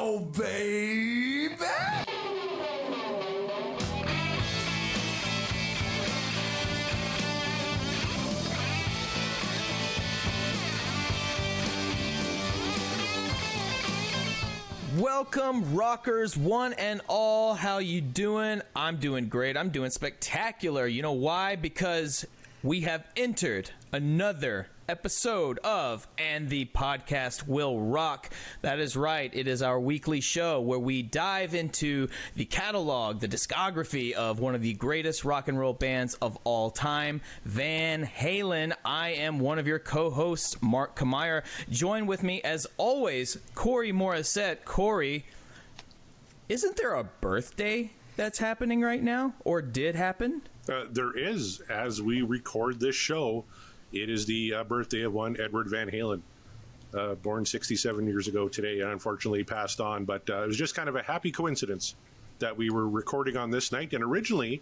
go, baby! Welcome, rockers, one and all. How you doing? I'm doing great. I'm doing spectacular. You know why? Because we have entered another episode of And the Podcast Will Rock. That is right. It is our weekly show where we dive into the catalog, the discography of one of the greatest rock and roll bands of all time, Van Halen. I am one of your co-hosts, Mark Kamier. Join with me, as always, Corey Morissette. Corey, isn't there a birthday that's happening right now, or did happen? There is, as we record this show. It is the birthday of one Edward Van Halen, born 67 years ago today, and unfortunately passed on. But it was just kind of a happy coincidence that we were recording on this night. And originally,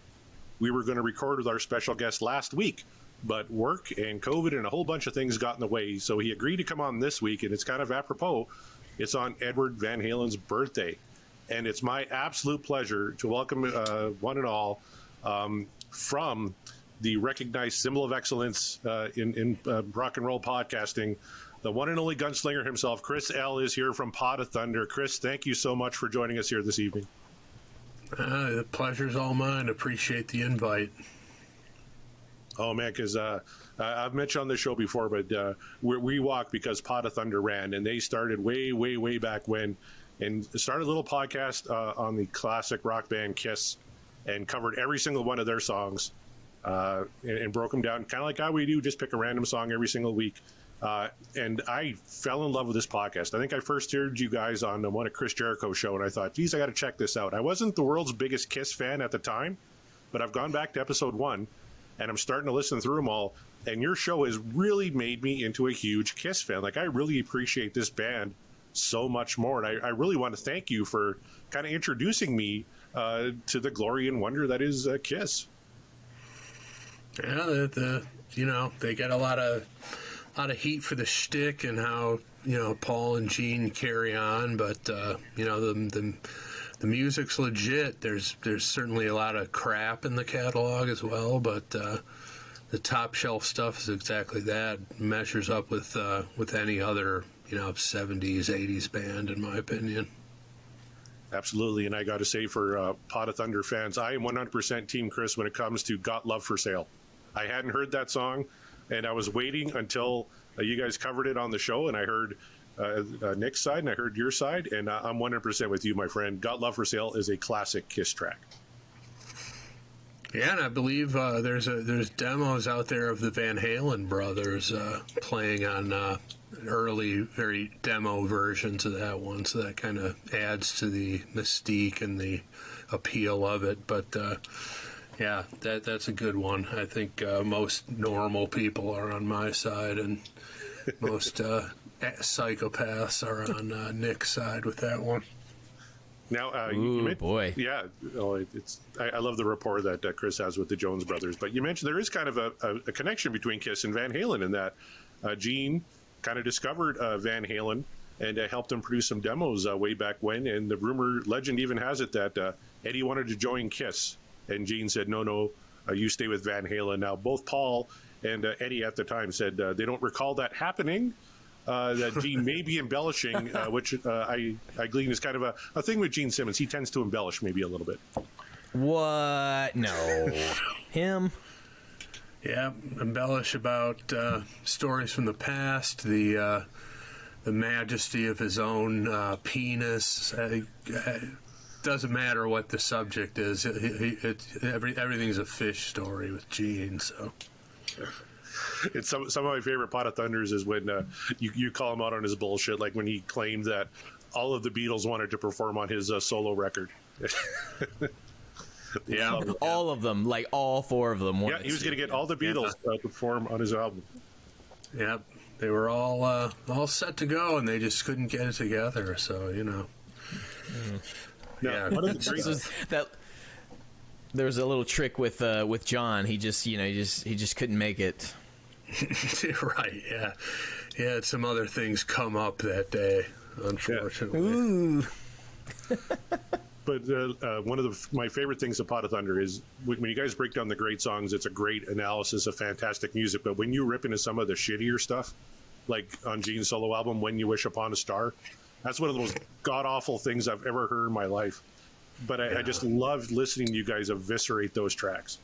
we were going to record with our special guest last week, but work and COVID and a whole bunch of things got in the way. So he agreed to come on this week, and it's kind of apropos. It's on Edward Van Halen's birthday. And it's my absolute pleasure to welcome one and all from the recognized symbol of excellence in rock and roll podcasting, the one and only gunslinger himself, Chris L. is here from Pod of Thunder. Chris, thank you so much for joining us here this evening. The pleasure's all mine. Appreciate the invite. Oh, man, because I've mentioned on the show before, but we walk because Pod of Thunder ran, and they started way back when, and started a little podcast on the classic rock band Kiss, and covered every single one of their songs. And broke them down, kind of like how we do, just pick a random song every single week. And I fell in love with this podcast. I think I first heard you guys on one of Chris Jericho's show, and I thought, geez, I got to check this out. I wasn't the world's biggest Kiss fan at the time, but I've gone back to episode 1, and I'm starting to listen through them all. And your show has really made me into a huge Kiss fan. Like, I really appreciate this band so much more. And I really want to thank you for kind of introducing me to the glory and wonder that is Kiss. Yeah, they get a lot of heat for the shtick and how Paul and Gene carry on, but the music's legit. There's certainly a lot of crap in the catalog as well, but the top shelf stuff is exactly that. Measures up with any other 70s 80s band, in my opinion. Absolutely, and I got to say, for Pod of Thunder fans, I am 100% Team Chris when it comes to Got Love for Sale. I hadn't heard that song, and I was waiting until you guys covered it on the show, and I heard Nick's side, and I heard your side, and I'm 100% with you, my friend. Got Love for Sale is a classic Kiss track. Yeah, and I believe there's demos out there of the Van Halen brothers playing on early, very demo versions of that one, so that kind of adds to the mystique and the appeal of it. But yeah, that's a good one. I think most normal people are on my side, and most psychopaths are on Nick's side with that one. Now, boy. Yeah, I love the rapport that Chris has with the Jones brothers. But you mentioned there is kind of a connection between Kiss and Van Halen in that Gene kind of discovered Van Halen and helped him produce some demos way back when. And the rumor, legend even has it that Eddie wanted to join Kiss. And Gene said, no, you stay with Van Halen. Now, both Paul and Eddie at the time said they don't recall that happening. That Gene may be embellishing, which I glean is kind of a thing with Gene Simmons. He tends to embellish maybe a little bit. What? No. Him? Yeah, embellish about stories from the past, the majesty of his own penis. Doesn't matter what the subject is. Everything's a fish story with Gene. So. It's some of my favorite Pot of Thunders is when you call him out on his bullshit, like when he claimed that all of the Beatles wanted to perform on his solo record. Yeah, all of them, like all 4 of them. Yeah, he was going to get all the Beatles to perform on his album. Yep, they were all set to go, and they just couldn't get it together. So Yeah, there was a little trick with John. He just couldn't make it. Right. Yeah. He had some other things come up that day, unfortunately. Ooh. But one of my favorite things of Pot of Thunder is when you guys break down the great songs, it's a great analysis of fantastic music. But when you rip into some of the shittier stuff, like on Gene's solo album, When You Wish Upon a Star, that's one of the most god-awful things I've ever heard in my life. But I just loved listening to you guys eviscerate those tracks.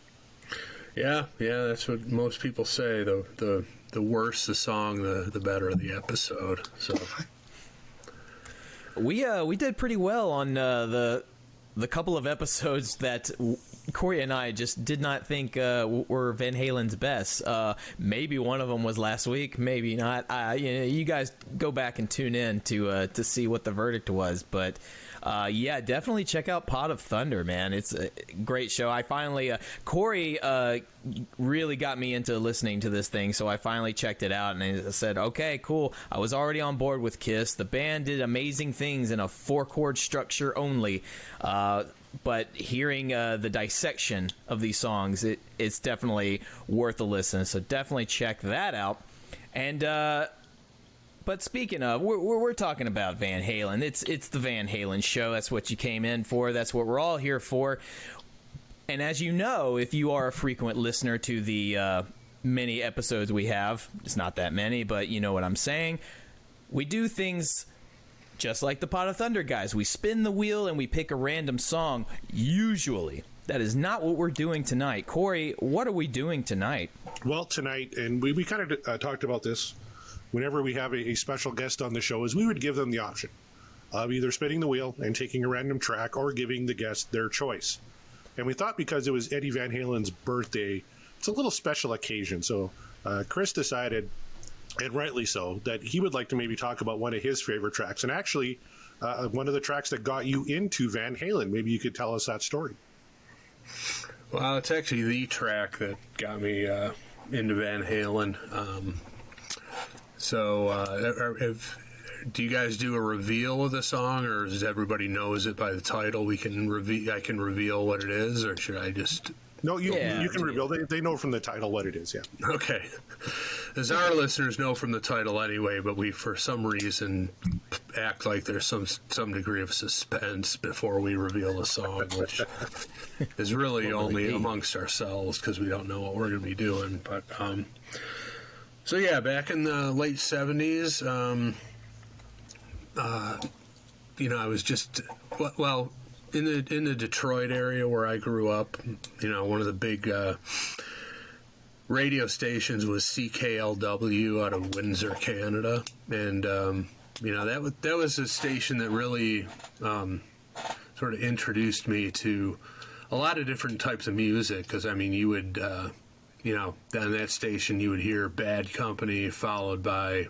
Yeah, that's what most people say. The worse the song, the better the episode. So we did pretty well on the couple of episodes that Corey and I just did not think were Van Halen's best. Maybe one of them was last week, maybe not. You guys go back and tune in to see what the verdict was. But yeah, definitely check out Pot of Thunder, man. It's a great show. I finally Corey really got me into listening to this thing, so I finally checked it out and I said, okay, cool. I was already on board with Kiss. The band did amazing things in a 4-chord structure only. But hearing the dissection of these songs, it's definitely worth a listen. So definitely check that out. And but speaking of, we're talking about Van Halen. It's the Van Halen show. That's what you came in for. That's what we're all here for. And as you know, if you are a frequent listener to the many episodes we have, it's not that many, but you know what I'm saying. We do things just like the Pot of Thunder guys. We spin the wheel and we pick a random song, usually. That is not what we're doing tonight. Corey, what are we doing tonight? Well, tonight, and we kind of talked about this whenever we have a special guest on the show, is we would give them the option of either spinning the wheel and taking a random track or giving the guest their choice. And we thought because it was Eddie Van Halen's birthday, it's a little special occasion. So Chris decided, and rightly so, that he would like to maybe talk about one of his favorite tracks. And actually, one of the tracks that got you into Van Halen. Maybe you could tell us that story. Well, it's actually the track that got me into Van Halen. Do you guys do a reveal of the song, or does everybody knows it by the title? I can reveal what it is, or should I just... No, you can reveal. They know from the title what it is, yeah. Okay. As our listeners know from the title anyway, but we, for some reason, act like there's some degree of suspense before we reveal a song, which is really only amongst ourselves because we don't know what we're going to be doing. But so yeah, back in the late 70s, I was just in the Detroit area where I grew up. One of the big radio stations was CKLW out of Windsor, Canada, and that was a station that really sort of introduced me to a lot of different types of music. Because you would on that station you would hear Bad Company followed by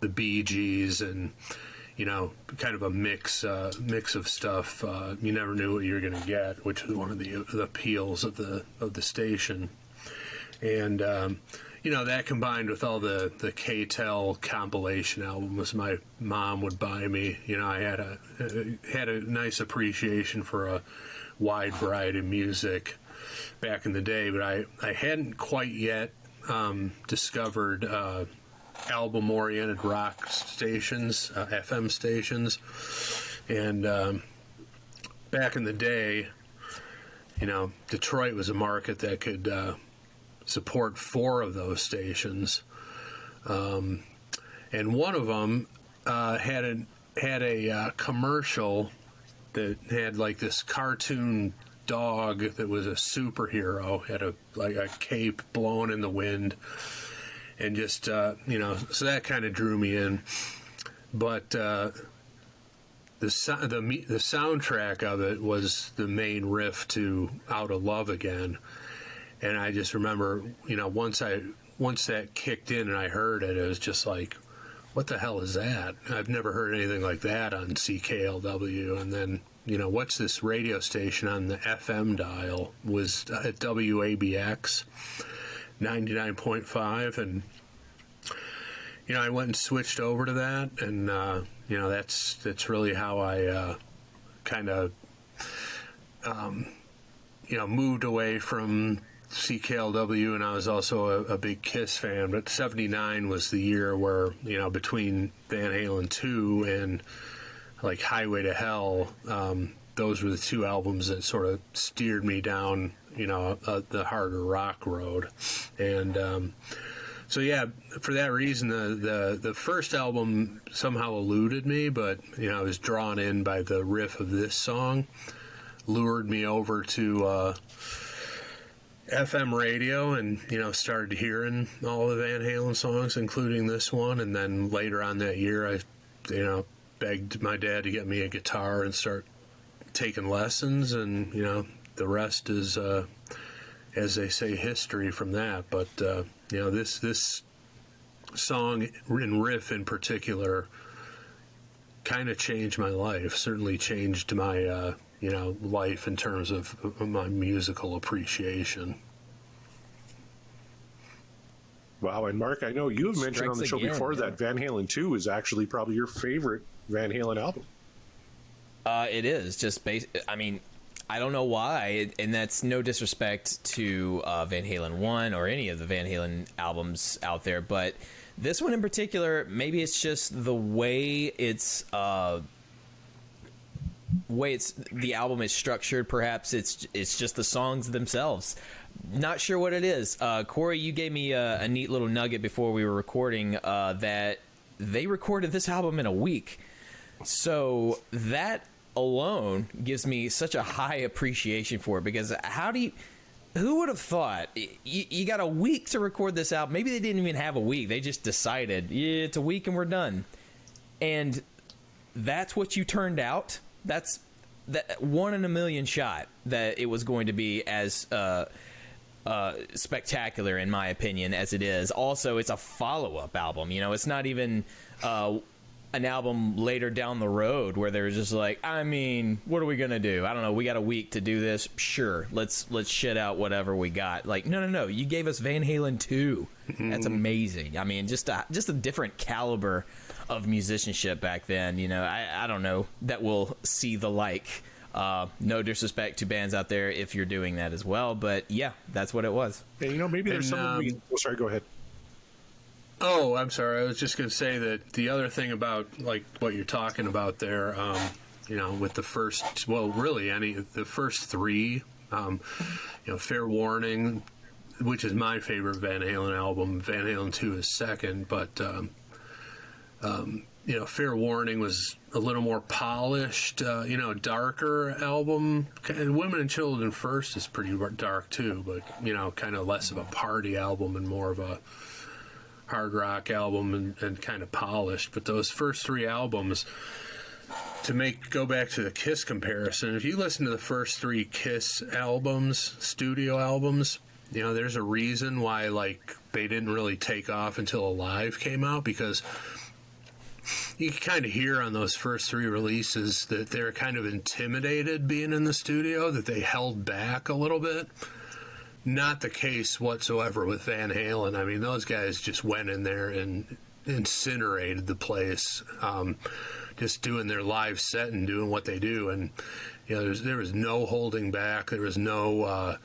the Bee Gees and kind of a mix of stuff. You never knew what you were going to get, which was one of the appeals of the station. And that combined with all the K-Tel compilation albums my mom would buy me, I had a nice appreciation for a wide variety of music back in the day, but I hadn't quite yet discovered album-oriented rock stations, FM stations. And back in the day, Detroit was a market that could support 4 of those stations. And one of them had a commercial that had like this cartoon dog that was a superhero, had a cape blowing in the wind. And just, so that kind of drew me in. But the soundtrack of it was the main riff to Out of Love Again. And I just remember, once that kicked in and I heard it, it was just like, what the hell is that? I've never heard anything like that on CKLW. And then, what's this radio station on the FM dial? Was at WABX. 99.5, and I went and switched over to that, and that's really how I kind of moved away from CKLW, and I was also a big Kiss fan. But '79 was the year where between Van Halen 2 and like Highway to Hell. Those were the two albums that sort of steered me down, the harder rock road. And so, yeah, for that reason, the first album somehow eluded me, but, I was drawn in by the riff of this song, lured me over to FM radio and, started hearing all the Van Halen songs, including this one. And then later on that year, I, begged my dad to get me a guitar and start taking lessons. And, the rest is, as they say, history from that. But, this song and riff in particular kind of changed my life, certainly changed my, life in terms of my musical appreciation. Wow, and Mark, I know you have mentioned on the show before that Van Halen 2 is actually probably your favorite Van Halen album. It is just I don't know why, and that's no disrespect to Van Halen 1 or any of the Van Halen albums out there, but this one in particular, maybe it's just the way the album is structured. Perhaps it's just the songs themselves. Not sure what it is. Corey, you gave me a neat little nugget before we were recording that they recorded this album in a week. So that alone gives me such a high appreciation for it, because who would have thought you got a week to record this album? Maybe they didn't even have a week. They just decided, yeah, it's a week and we're done. And that's what you turned out. That's that 1 in a million shot that it was going to be as spectacular, in my opinion, as it is. Also, it's a follow-up album. It's not even an album later down the road where they're just like, what are we gonna do? I don't know. We got a week to do this. Sure, let's shit out whatever we got. Like, no. You gave us Van Halen 2. That's amazing. Just a different caliber of musicianship back then. I don't know that we'll see the like. No disrespect to bands out there if you're doing that as well, but yeah, that's what it was. And maybe there's something. Sorry, go ahead. Oh, I'm sorry. I was just going to say that the other thing about like what you're talking about there, with the first, the first three, Fair Warning, which is my favorite Van Halen album. Van Halen 2 is second, but Fair Warning was a little more polished, darker album. Women and Children First is pretty dark too, but, kind of less of a party album and more of a hard rock album and kind of polished. But those first three albums, go back to the Kiss comparison, if you listen to the first three Kiss albums, studio albums, there's a reason why they didn't really take off until Alive came out, because you can kind of hear on those first three releases that they're kind of intimidated being in the studio, that they held back a little bit. Not the case whatsoever with Van Halen. Those guys just went in there and incinerated the place, just doing their live set and doing what they do. And, there was no holding back. There was no,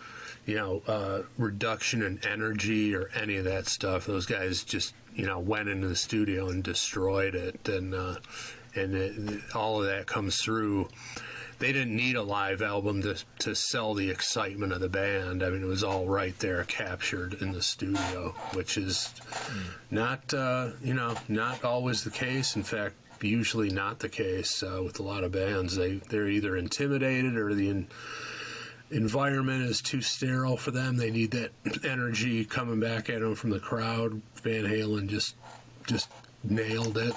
reduction in energy or any of that stuff. Those guys just, went into the studio and destroyed it. And all of that comes through. They didn't need a live album to sell the excitement of the band. It was all right there, captured in the studio, which is not always the case. In fact, usually not the case with a lot of bands. They're either intimidated or the environment is too sterile for them. They need that energy coming back at them from the crowd. Van Halen just nailed it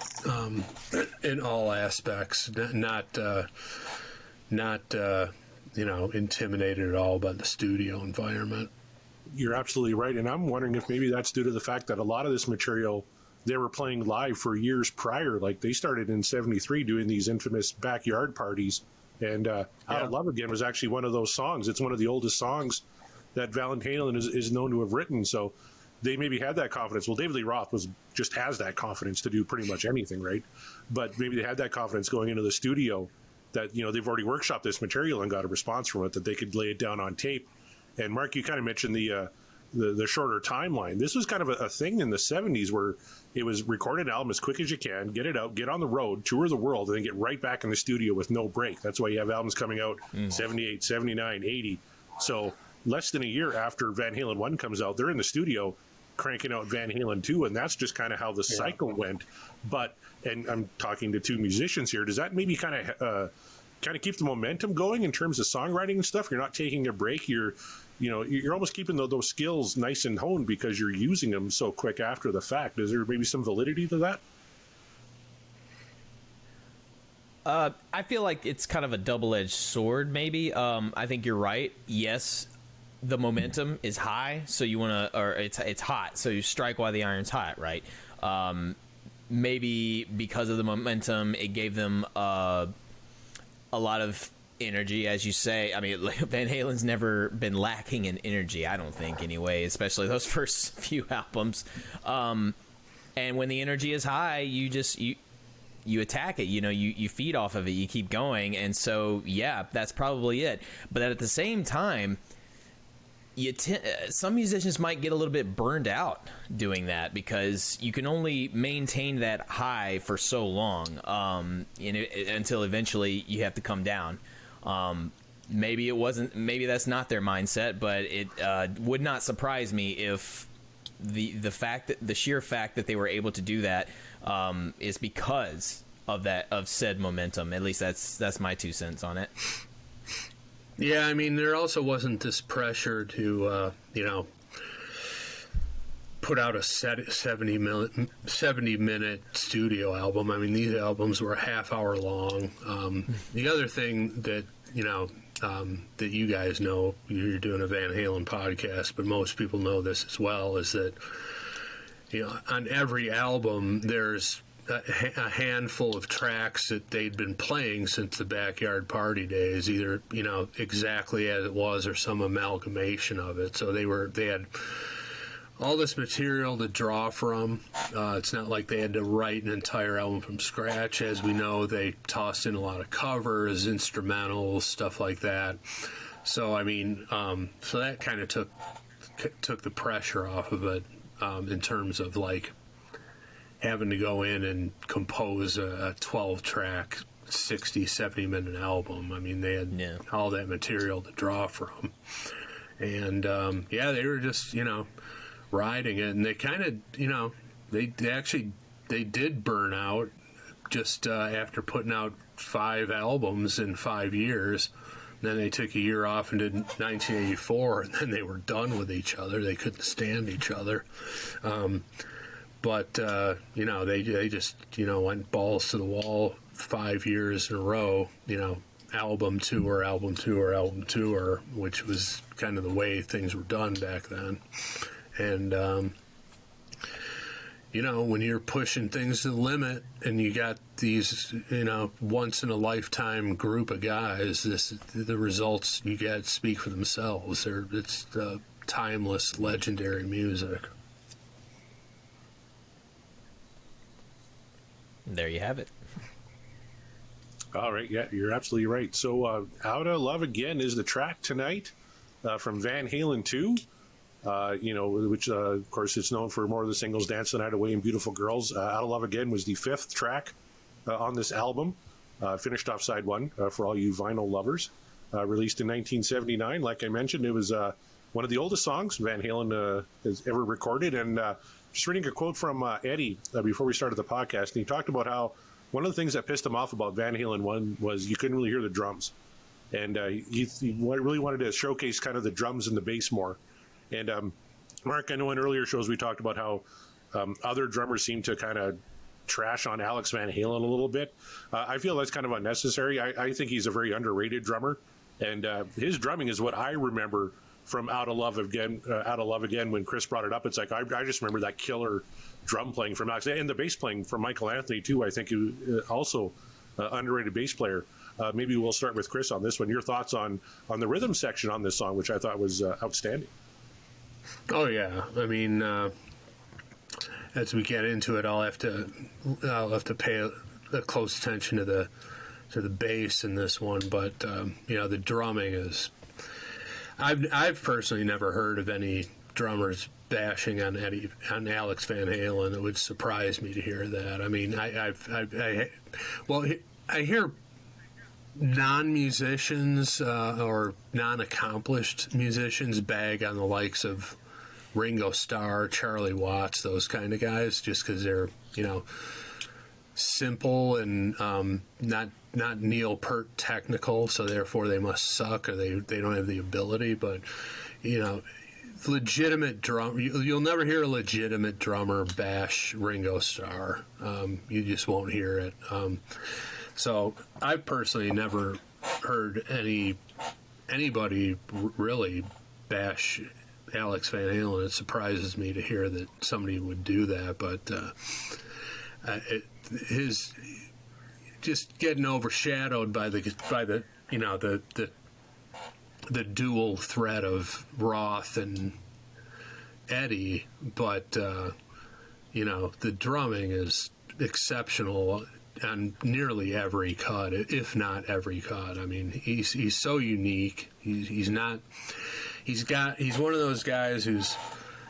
in all aspects. Not intimidated at all by the studio environment. You're absolutely right, and I'm wondering if maybe that's due to the fact that a lot of this material they were playing live for years prior. Like they started in '73 doing these infamous backyard parties, and Out of Love Again was actually one of those songs. It's one of the oldest songs that Van Halen is known to have written. So they maybe had that confidence. Well, David Lee Roth just has that confidence to do pretty much anything, right? But maybe they had that confidence going into the studio that, they've already workshopped this material and got a response from it, that they could lay it down on tape. And Mark, you kind of mentioned the the shorter timeline. This was kind of a thing in the 70s where it was record an album as quick as you can, get it out, get on the road, tour the world, and then get right back in the studio with no break. That's why you have albums coming out 78, 79, 80. So less than a year after Van Halen 1 comes out, they're in the studio cranking out Van Halen 2, and that's just kind of how the cycle went. But, and I'm talking to two musicians here, does that maybe kind of keep the momentum going in terms of songwriting and stuff? You're not taking a break. You're almost keeping those skills nice and honed because you're using them so quick after the fact. Is there maybe some validity to that? I feel like it's kind of a double-edged sword, maybe. I think you're right. Yes, the momentum is high, so you want to, or it's hot, so you strike while the iron's hot, right? Maybe because of the momentum, it gave them a lot of energy, as you say. I mean, Van Halen's never been lacking in energy, I don't think, anyway, especially those first few albums. And when the energy is high, you attack it, you feed off of it, you keep going. And so, yeah, that's probably it. But at the same time, some musicians might get a little bit burned out doing that because you can only maintain that high for so long until eventually you have to come down. Maybe that's not their mindset, but it would not surprise me if the sheer fact that they were able to do that is because of said momentum. At least that's my 2 cents on it. Yeah, I mean, there also wasn't this pressure to, put out a 70-minute studio album. I mean, these albums were a half hour long. The other thing that, that you guys know, you're doing a Van Halen podcast, but most people know this as well, is that, on every album, there's a handful of tracks that they'd been playing since the Backyard Party days, either exactly as it was or some amalgamation of it. So they had all this material to draw from. It's not like they had to write an entire album from scratch. As we know, they tossed in a lot of covers, instrumentals, stuff like that. So I mean, so that kind of took the pressure off of it in terms of like having to go in and compose a 12-track, 60, 70-minute album. I mean, they had all that material to draw from. And, they were just, riding it. And they kind of, they did burn out just after putting out 5 albums in 5 years. And then they took a year off and did 1984, and then they were done with each other. They couldn't stand each other. But, they just, went balls to the wall 5 years in a row, album tour, which was kind of the way things were done back then. And, when you're pushing things to the limit and you got these, once in a lifetime group of guys, the results you get speak for themselves. It's timeless, legendary music. There you have it. All right, yeah, you're absolutely right. So, Outta Love Again is the track tonight from Van Halen 2, which, of course, it's known for more of the singles, Dance the Night Away and Beautiful Girls. Outta Love Again was the 5th track on this album, finished off side 1 for all you vinyl lovers. Released in 1979. Like I mentioned, it was one of the oldest songs Van Halen has ever recorded, and just reading a quote from Eddie before we started the podcast, and he talked about how one of the things that pissed him off about Van Halen 1 was you couldn't really hear the drums. And he really wanted to showcase kind of the drums and the bass more. And Mark, I know in earlier shows we talked about how other drummers seem to kind of trash on Alex Van Halen a little bit. I feel that's kind of unnecessary. I think he's a very underrated drummer. And his drumming is what I remember from Outta Love Again, when Chris brought it up. It's like, I just remember that killer drum playing from Alex, and the bass playing from Michael Anthony too. I think he also underrated bass player. Maybe we'll start with Chris on this one. Your thoughts on the rhythm section on this song, which I thought was outstanding. Oh yeah, I mean, as we get into it, I'll have to pay a close attention to the bass in this one, but the drumming is. I've personally never heard of any drummers bashing on Alex Van Halen. It would surprise me to hear that. I mean, I hear non-musicians or non-accomplished musicians bag on the likes of Ringo Starr, Charlie Watts, those kind of guys, just because they're, simple and not Neil Peart technical, so therefore they must suck or they don't have the ability. But legitimate drum, you'll never hear a legitimate drummer bash Ringo Starr. You just won't hear it. So I've personally never heard anybody really bash Alex Van Halen. It surprises me to hear that somebody would do that, but his just getting overshadowed by the dual threat of Roth and Eddie, but the drumming is exceptional on nearly every cut, if not every cut. I mean, he's so unique. He's one of those guys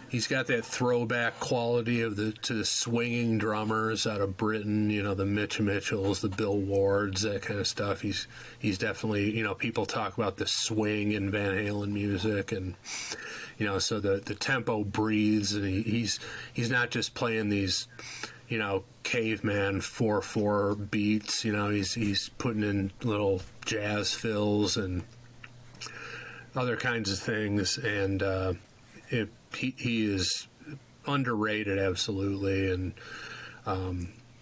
he's got that throwback quality to the swinging drummers out of Britain, the Mitch Mitchells, the Bill Wards, that kind of stuff. He's definitely, people talk about the swing in Van Halen music, and so the tempo breathes, and he's not just playing these caveman 4/4 beats. He's putting in little jazz fills and other kinds of things, and he is underrated, absolutely, and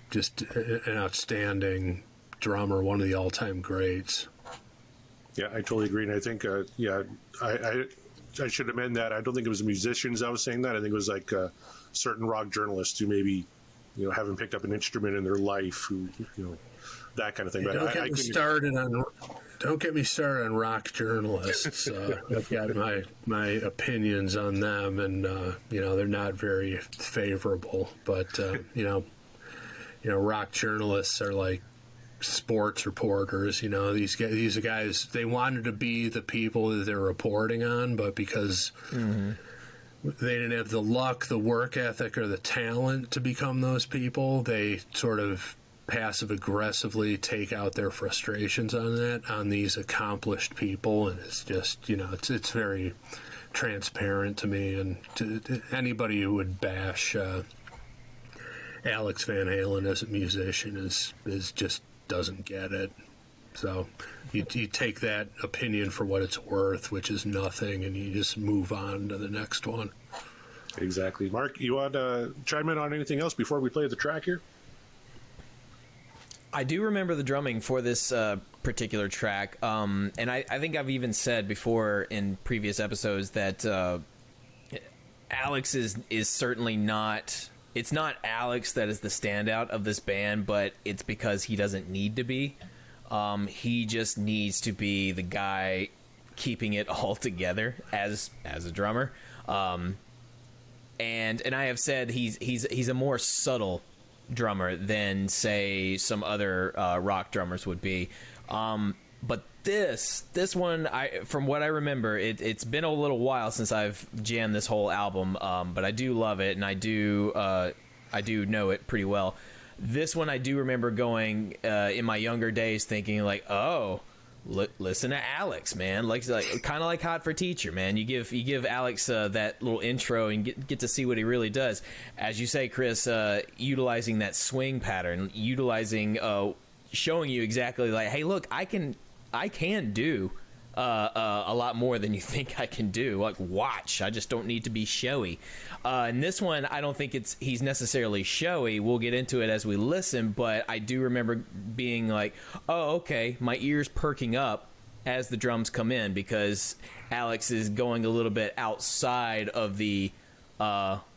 just an outstanding drummer, one of the all-time greats. Yeah, I totally agree, and I think I should amend that. I don't think it was musicians I was saying that. I think it was like certain rock journalists who maybe haven't picked up an instrument in their life, who that kind of thing. But don't get me started on rock journalists. I've got my opinions on them, and they're not very favorable. But rock journalists are like sports reporters. These guys, they wanted to be the people that they're reporting on, but because they didn't have the luck, the work ethic, or the talent to become those people, they sort of passive aggressively take out their frustrations on these accomplished people, and it's just it's very transparent to me, and to anybody who would bash Alex Van Halen as a musician is just doesn't get it. So you take that opinion for what it's worth, which is nothing, and you just move on to the next one. Exactly. Mark, you want to chime in on anything else before we play the track here? I do remember the drumming for this particular track, and I think I've even said before in previous episodes that Alex is certainly not... It's not Alex that is the standout of this band, but it's because he doesn't need to be. He just needs to be the guy keeping it all together as a drummer. And I have said he's a more subtle drummer than, say, some other rock drummers would be. But this one, from what I remember, it's been a little while since I've jammed this whole album, but I do love it, and I do know it pretty well. This one I do remember going in my younger days thinking like, oh, listen to Alex, man, like kind of like Hot for Teacher, man. You give Alex that little intro and get to see what he really does. As you say, Chris, utilizing that swing pattern, showing you exactly like, hey, look, I can do a lot more than you think I can do. Like, watch, I just don't need to be showy. And this one, I don't think he's necessarily showy. We'll get into it as we listen, but I do remember being like, oh, okay, my ears perking up as the drums come in, because Alex is going a little bit outside of the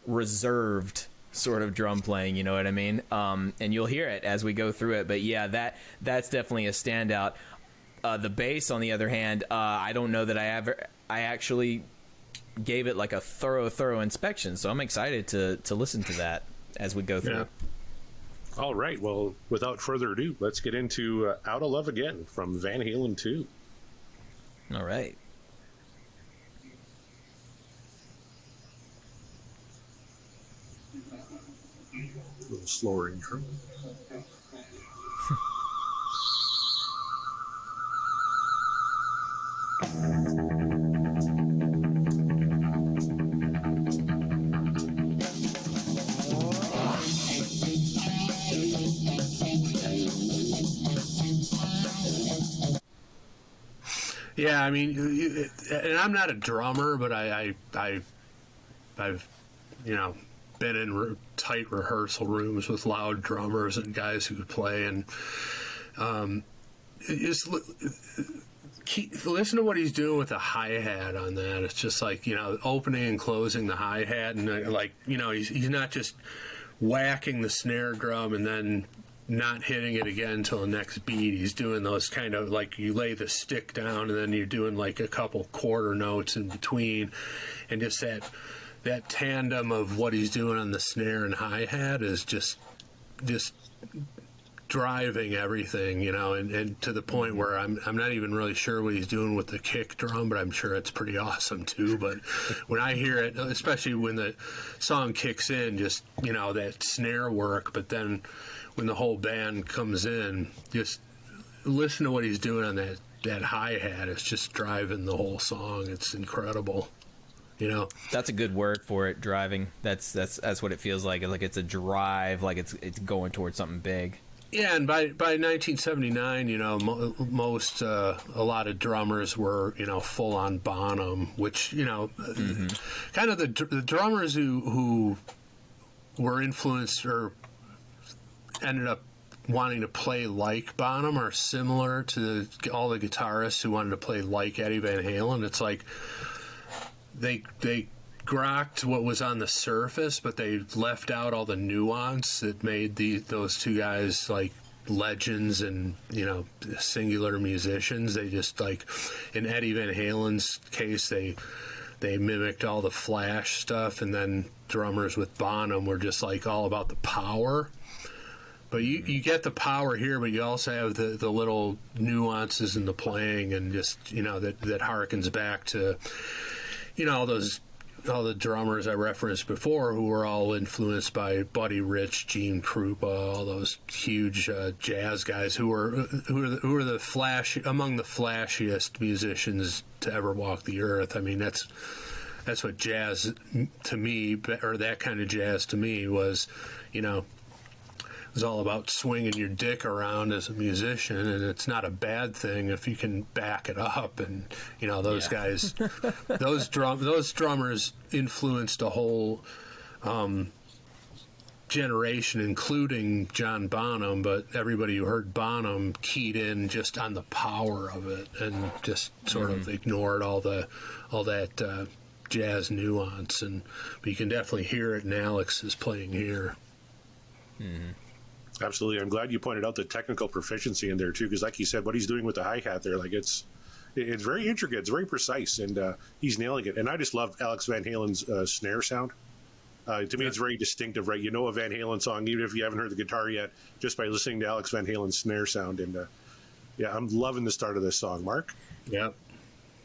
reserved sort of drum playing, you know what I mean? And you'll hear it as we go through it. But yeah, that's definitely a standout. The bass, on the other hand, I don't know that I actually gave it like a thorough inspection, so I'm excited to listen to that as we go through. Yeah. All right, well, without further ado, let's get into Out of Love Again from Van Halen 2. All right. little slower intro. Yeah, I mean, and I'm not a drummer, but I've been in tight rehearsal rooms with loud drummers and guys who could play, and listen to what he's doing with the hi-hat on that. It's just like, opening and closing the hi-hat, and he's not just whacking the snare drum and then not hitting it again until the next beat. He's doing those kind of like you lay the stick down and then you're doing like a couple quarter notes in between, and just that tandem of what he's doing on the snare and hi-hat is just driving everything, and to the point where I'm not even really sure what he's doing with the kick drum, but I'm sure it's pretty awesome too. But when I hear it, especially when the song kicks in, just that snare work, but then when the whole band comes in, just listen to what he's doing on that hi-hat. It's just driving the whole song. It's incredible. That's a good word for it, driving. That's what it feels like. Like it's a drive, like it's going towards something big. Yeah, and by 1979, most a lot of drummers were full on Bonham, which kind of the drummers who were influenced or ended up wanting to play like Bonham are similar to all the guitarists who wanted to play like Eddie Van Halen. It's like they grokked what was on the surface, but they left out all the nuance that made those two guys like legends and singular musicians. They just, like in Eddie Van Halen's case, they mimicked all the Flash stuff, and then drummers with Bonham were just like all about the power. But you get the power here, but you also have the little nuances in the playing, and just that harkens back to all the drummers I referenced before, who were all influenced by Buddy Rich, Gene Krupa, all those huge jazz guys who were the among the flashiest musicians to ever walk the earth. I mean, that's what jazz to me, or that kind of jazz to me, was. It's all about swinging your dick around as a musician, and it's not a bad thing if you can back it up. And those guys, those drummers influenced a whole generation, including John Bonham. But everybody who heard Bonham keyed in just on the power of it, and just sort of ignored all that jazz nuance. But you can definitely hear it in Alex's playing here. Mm-hmm. Absolutely. I'm glad you pointed out the technical proficiency in there too, because like you said, what he's doing with the hi-hat there, like it's very intricate, it's very precise, and he's nailing it. And I just love Alex Van Halen's snare sound. To me, it's very distinctive, right? A Van Halen song, even if you haven't heard the guitar yet, just by listening to Alex Van Halen's snare sound. And I'm loving the start of this song, Mark. Yeah.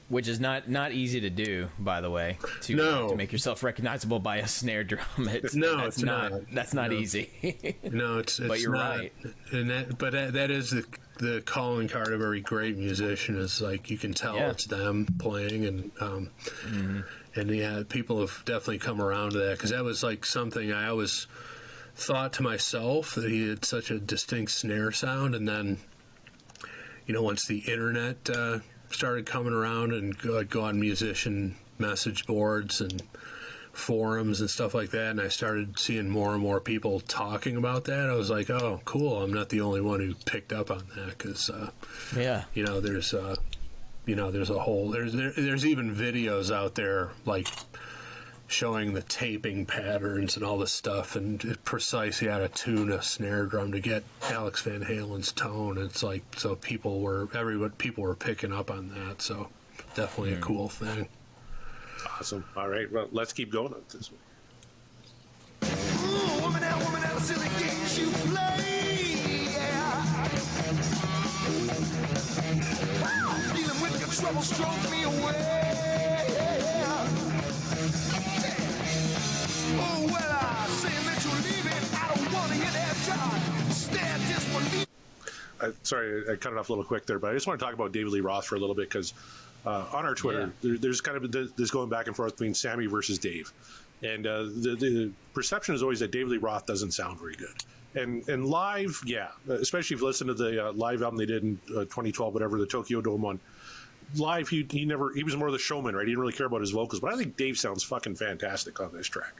Which is not easy to do, by the way, to make yourself recognizable by a snare drum. That's not easy. No, it's but you're not. right. And that is the calling card of every great musician, is like you can tell it's them playing, and people have definitely come around to that, because that was like something I always thought to myself, that he had such a distinct snare sound, and then once the internet started coming around, and go on musician message boards and forums and stuff like that, and I started seeing more and more people talking about that, I was like, oh, cool, I'm not the only one who picked up on that, because there's a whole there's even videos out there like showing the taping patterns and all this stuff, and precisely how to tune a snare drum to get Alex Van Halen's tone. It's like, so people were picking up on that. So definitely a cool thing. Awesome. All right. Well, let's keep going on this one. Ooh, woman out, silly games you play. Yeah. Dealing with your trouble, stroke me away. Oh, well, I'm saying that you're leaving. I don't want to hear sorry, I cut it off a little quick there, but I just want to talk about David Lee Roth for a little bit because on our Twitter, there's kind of this going back and forth between Sammy versus Dave. And the perception is always that David Lee Roth doesn't sound very good. And live, especially if you listen to the live album they did in 2012, whatever, the Tokyo Dome one. Live, he was more the showman, right? He didn't really care about his vocals. But I think Dave sounds fucking fantastic on this track.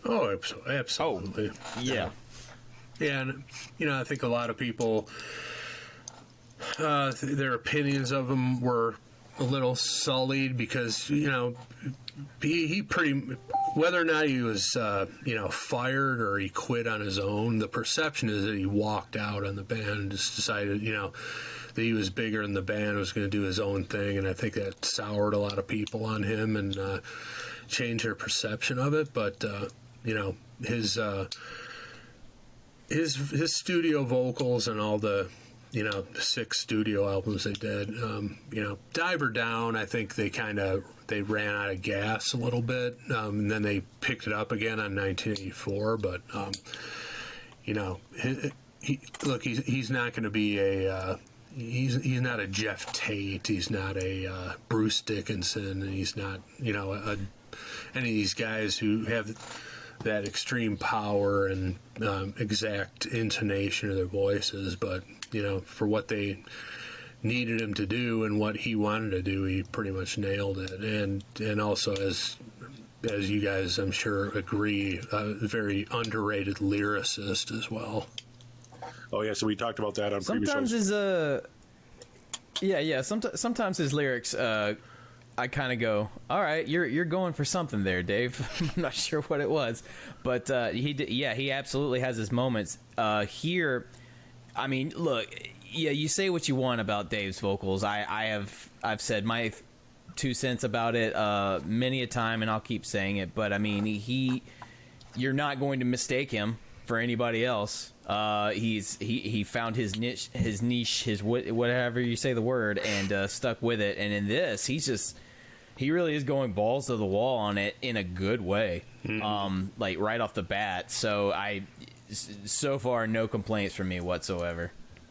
Oh, absolutely. Yeah. Yeah, and, I think a lot of people, their opinions of him were a little sullied because, he pretty, whether or not he was, fired or he quit on his own, the perception is that he walked out on the band and just decided, that he was bigger than the band, was going to do his own thing, and I think that soured a lot of people on him and changed their perception of it. But, his studio vocals and all the, the 6 studio albums they did, Diver Down, I think they ran out of gas a little bit, and then they picked it up again on 1984. But, he's not going to be a, he's not a Jeff Tate, he's not a Bruce Dickinson, and he's not, any of these guys who have that extreme power and exact intonation of their voices. But, for what they needed him to do and what he wanted to do, he pretty much nailed it. And also, as you guys, I'm sure, agree, a very underrated lyricist as well. Oh, yeah, so we talked about that on previous shows. Sometimes his lyrics, I kind of go, all right, you're going for something there, Dave. I'm not sure what it was, but he absolutely has his moments. Here, I mean, look, you say what you want about Dave's vocals. I've said my 2 cents about it many a time, and I'll keep saying it. But I mean, you're not going to mistake him for anybody else. He found his niche, his whatever you say the word, and stuck with it. And in this, he really is going balls to the wall on it in a good way, like right off the bat. So far, no complaints from me whatsoever.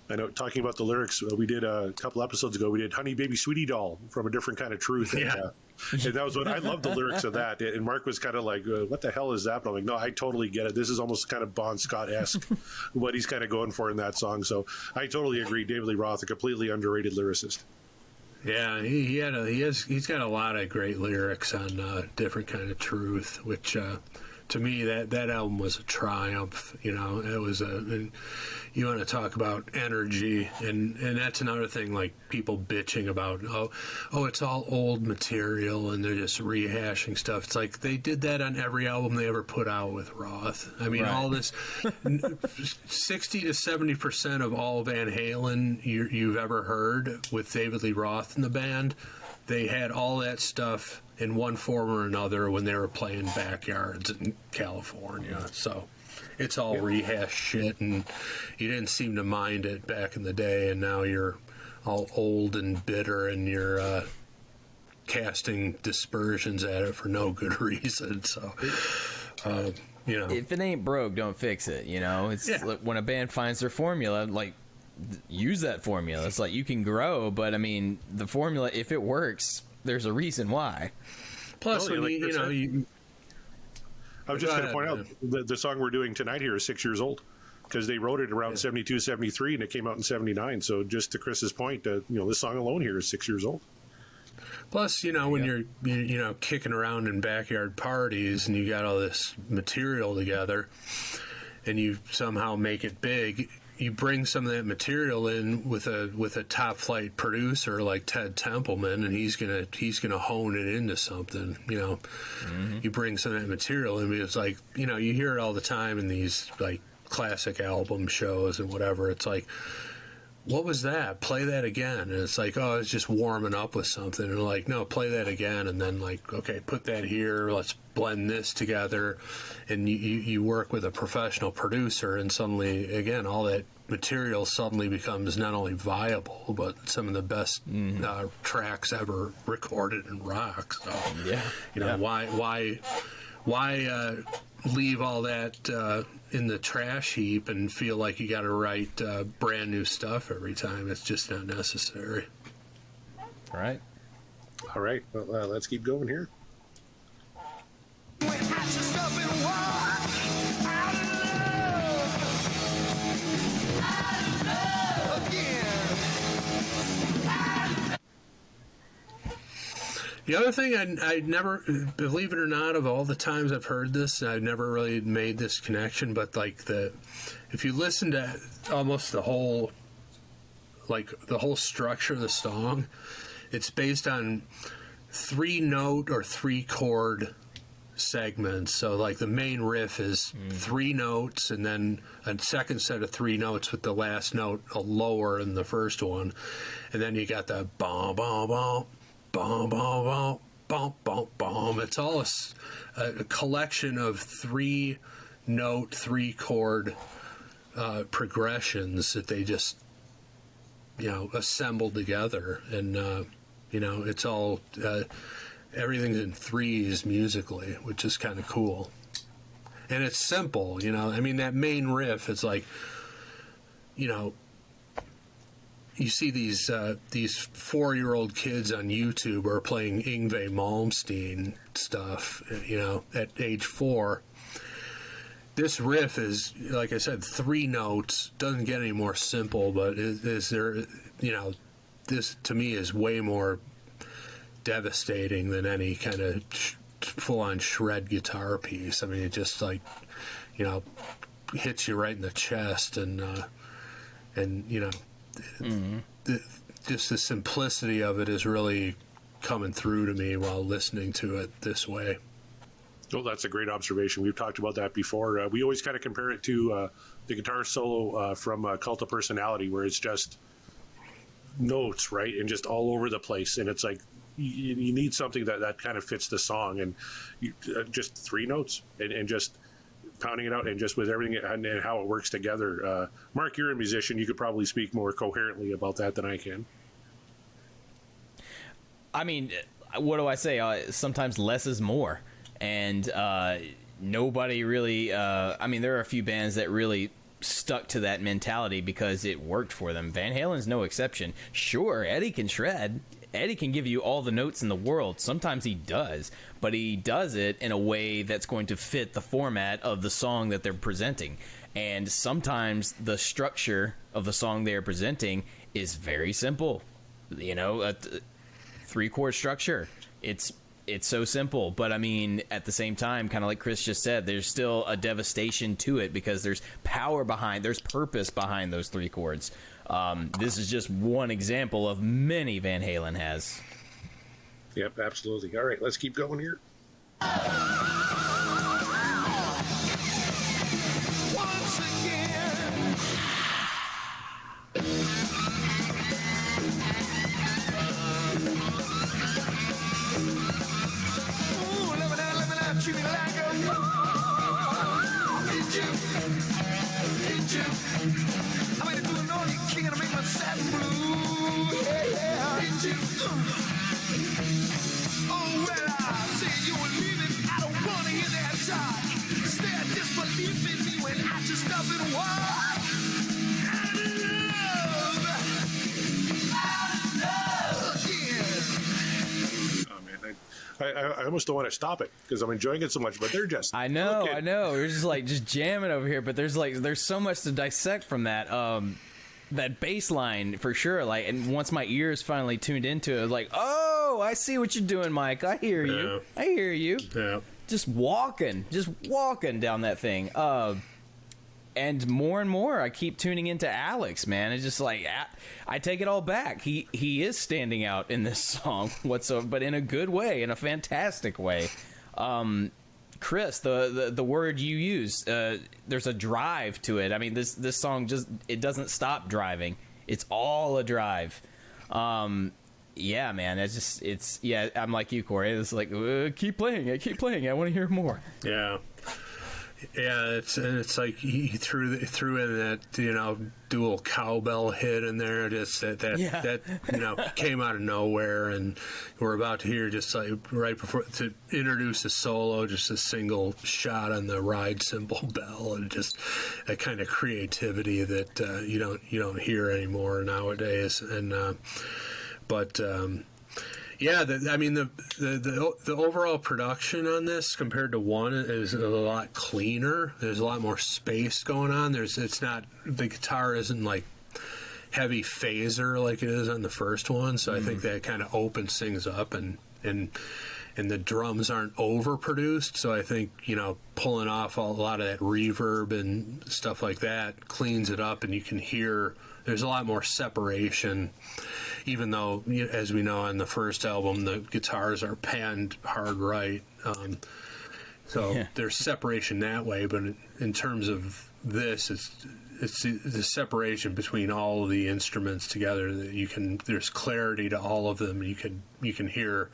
I know, talking about the lyrics, we did a couple episodes ago, we did Honey Baby Sweetie Doll from A Different Kind of Truth. And, and that was what I loved, the lyrics of that. And Mark was kind of like, what the hell is that? But I'm like, no, I totally get it. This is almost kind of Bon Scott-esque, what he's kind of going for in that song. So I totally agree. David Lee Roth, a completely underrated lyricist. Yeah, he's got a lot of great lyrics on Different Kind of Truth, which to me that album was a triumph. It was you want to talk about energy, and that's another thing, like people bitching about oh it's all old material and they're just rehashing stuff. It's like they did that on every album they ever put out with Roth. I mean, all this 60 to 70% of all Van Halen you've ever heard with David Lee Roth in the band, they had all that stuff in one form or another when they were playing backyards in California. So it's all rehashed shit, and you didn't seem to mind it back in the day, and now you're all old and bitter, and you're casting dispersions at it for no good reason. So, if it ain't broke, don't fix it. It's like when a band finds their formula, like, use that formula. It's like you can grow, but I mean, the formula, if it works, there's a reason why. Plus, when I was just going to point out that the song we're doing tonight here is 6 years old, because they wrote it around 72, 73, and it came out in 79. So just to Chris's point, this song alone here is 6 years old. Plus, when you're kicking around in backyard parties and you got all this material together and you somehow make it big, you bring some of that material in with a top flight producer like Ted Templeman, and he's gonna hone it into something. You bring some of that material in. It's like, you hear it all the time in these like classic album shows and whatever. It's like, what was that? Play that again. And it's like, oh, it's just warming up with something. And like, no, play that again. And then like, okay, put that here. Let's blend this together. And you work with a professional producer, and suddenly, again, all that material suddenly becomes not only viable, but some of the best tracks ever recorded in rock. So, why leave all that in the trash heap and feel like you got to write brand new stuff every time. It's just not necessary. Right. All right, well, let's keep going here. When I just up and walk out of love again. The other thing I never, believe it or not, of all the times I've heard this, I've never really made this connection, but like if you listen to almost the whole structure of the song, it's based on 3-note or 3-chord segments. So like the main riff is 3 notes and then a second set of 3 notes with the last note a lower than the first one. And then you got the bom, bom, bom. Bom, bom, bom, bom, bom, bom. It's all a collection of 3-note, 3-chord progressions that they just, assemble together. And, it's all, everything's in threes musically, which is kind of cool. And it's simple, I mean, that main riff is like, you see these 4-year-old kids on YouTube are playing Yngwie Malmsteen stuff, at age 4. This riff is, like I said, 3 notes. Doesn't get any more simple, but is there, this to me is way more devastating than any kind of full-on shred guitar piece. I mean, it just hits you right in the chest, and just the simplicity of it is really coming through to me while listening to it this way. Oh, that's a great observation. We've talked about that before. We always kind of compare it to the guitar solo from Cult of Personality, where it's just notes, right, and just all over the place. And it's like you need something that kind of fits the song, and just 3 notes and just pounding it out, and just with everything and how it works together. Mark, you're a musician. You could probably speak more coherently about that than I can. I mean, what do I say? Sometimes less is more. And nobody really... there are a few bands that really stuck to that mentality because it worked for them. Van Halen's no exception. Sure, Eddie can shred. Eddie can give you all the notes in the world. Sometimes he does, but he does it in a way that's going to fit the format of the song that they're presenting. And sometimes the structure of the song they're presenting is very simple. A 3-chord structure. It's so simple, but I mean, at the same time, kind of like Chris just said, there's still a devastation to it because there's power behind, there's purpose behind those 3 chords. This is just one example of many Van Halen has. Yep, absolutely. All right, let's keep going here. Once again. Ooh, let me now, treat me like a Did you? I'm gonna do an all you can to make my satin blue. Yeah. Did you? Oh, well, I said you were leaving. I don't wanna hear that talk. Instead, disbelief in me when I just up and walk out of love again. Oh, man, I almost don't want to stop it because I'm enjoying it so much, but they're just... I know. We're just jamming over here, but there's so much to dissect from that. That bass line for sure. And once my ears finally tuned into it, I was like, oh, I see what you're doing, Mike. I hear you. Yeah. I hear you. Yeah. Just walking down that thing. And more, I keep tuning into Alex, man. It's just like, I take it all back. He is standing out in this song whatsoever, but in a good way, in a fantastic way. Chris, the word you use, there's a drive to it. I mean, this song it doesn't stop driving. It's all a drive. Yeah, man. I'm like you, Corey. It's like, keep playing it. I want to hear more. Yeah. Yeah, it's like he threw in that, you know, dual cowbell hit in there, just that you know, came out of nowhere, and we're about to hear just like right before to introduce a solo, just a single shot on the ride cymbal bell, and just that kind of creativity that you don't hear anymore nowadays, and but. Yeah, I mean the overall production on this compared to one is a lot cleaner. There's a lot more space going on. The guitar isn't like heavy phaser like it is on the first one. So I think that kind of opens things up, and the drums aren't overproduced. So I think, you know, pulling off a lot of that reverb and stuff like that cleans it up, and you can hear there's a lot more separation. Even though, as we know on the first album, the guitars are panned hard right. There's separation that way, but in terms of this, it's the separation between all of the instruments together that there's clarity to all of them. You can hear,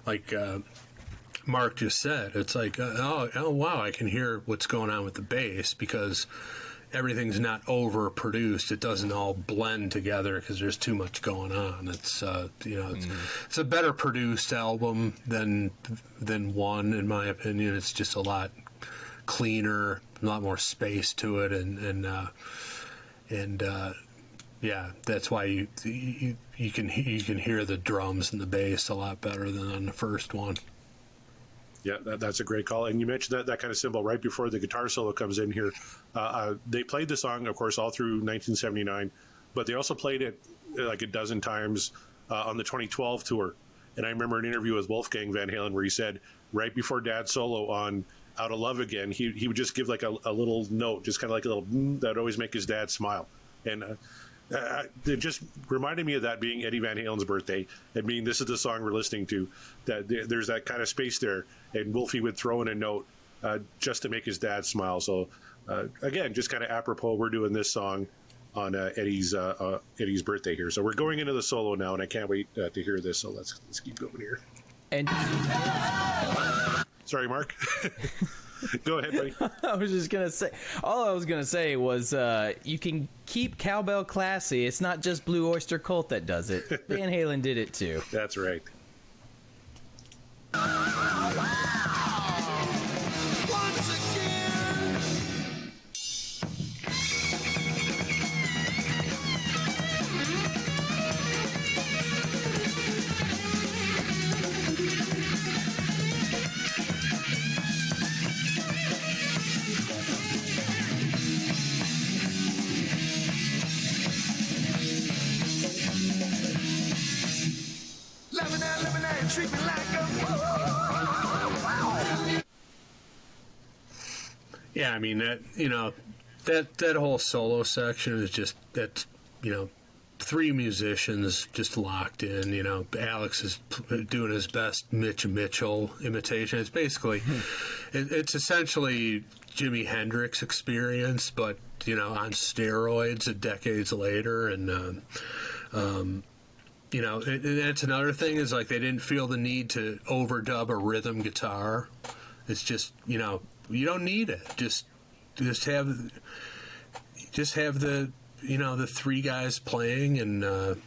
like Mark just said, it's like, oh wow, I can hear what's going on with the bass because everything's not overproduced. It doesn't all blend together because there's too much going on. It's it's a better produced album than one, in my opinion. It's just a lot cleaner, a lot more space to it, and that's why you can hear the drums and the bass a lot better than on the first one. Yeah, that's a great call. And you mentioned that kind of symbol right before the guitar solo comes in here. They played the song, of course, all through 1979, but they also played it like a dozen times on the 2012 tour. And I remember an interview with Wolfgang Van Halen where he said right before Dad's solo on Out of Love Again, he would just give like a little note, just kind of like a little that would always make his dad smile. And it just reminded me of that being Eddie Van Halen's birthday, and being this is the song we're listening to, that there's that kind of space there, and Wolfie would throw in a note just to make his dad smile. So again, just kind of apropos, we're doing this song on Eddie's birthday here. So we're going into the solo now, and I can't wait to hear this. So let's keep going here. And sorry, Mark. Go ahead, buddy. I was just gonna say, all I was gonna say was you can keep cowbell classy. It's not just Blue Oyster Cult that does it. Van Halen did it too. That's right. Once again. Lemonade, treat me like a Yeah, I mean that whole solo section is just three musicians just locked in. Alex is doing his best Mitch Mitchell imitation. It's basically it's essentially Jimi Hendrix experience, but on steroids decades later. And that's another thing is like they didn't feel the need to overdub a rhythm guitar. It's just you don't need it. Just have the the three guys playing, and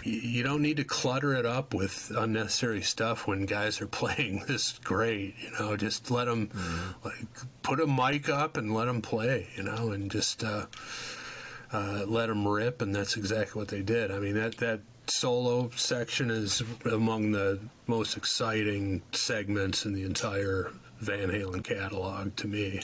you don't need to clutter it up with unnecessary stuff when guys are playing this great. Just let them put a mic up and let them play. And just let them rip, and that's exactly what they did. I mean that solo section is among the most exciting segments in the entire Van Halen catalog to me.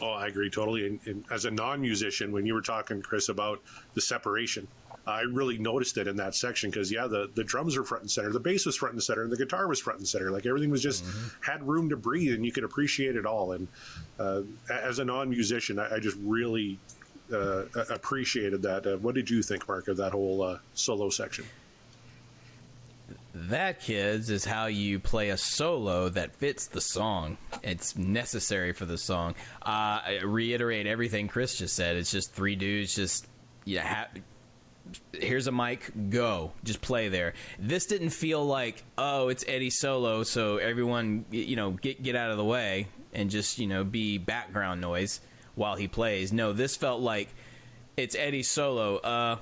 Oh, I agree totally. And as a non-musician, when you were talking, Chris, about the separation, I really noticed it in that section because, the drums were front and center, the bass was front and center, and the guitar was front and center. Like everything was just had room to breathe, and you could appreciate it all. And as a non-musician, I just really appreciated that. What did you think, Mark, of that whole solo section? That, kids, is how you play a solo that fits the song. It's necessary for the song. I reiterate everything Chris just said. It's just three dudes just, here's a mic, go. Just play there. This didn't feel like, oh, it's Eddie's solo, so everyone, get out of the way. and just, be background noise while he plays. No, this felt like it's Eddie's solo.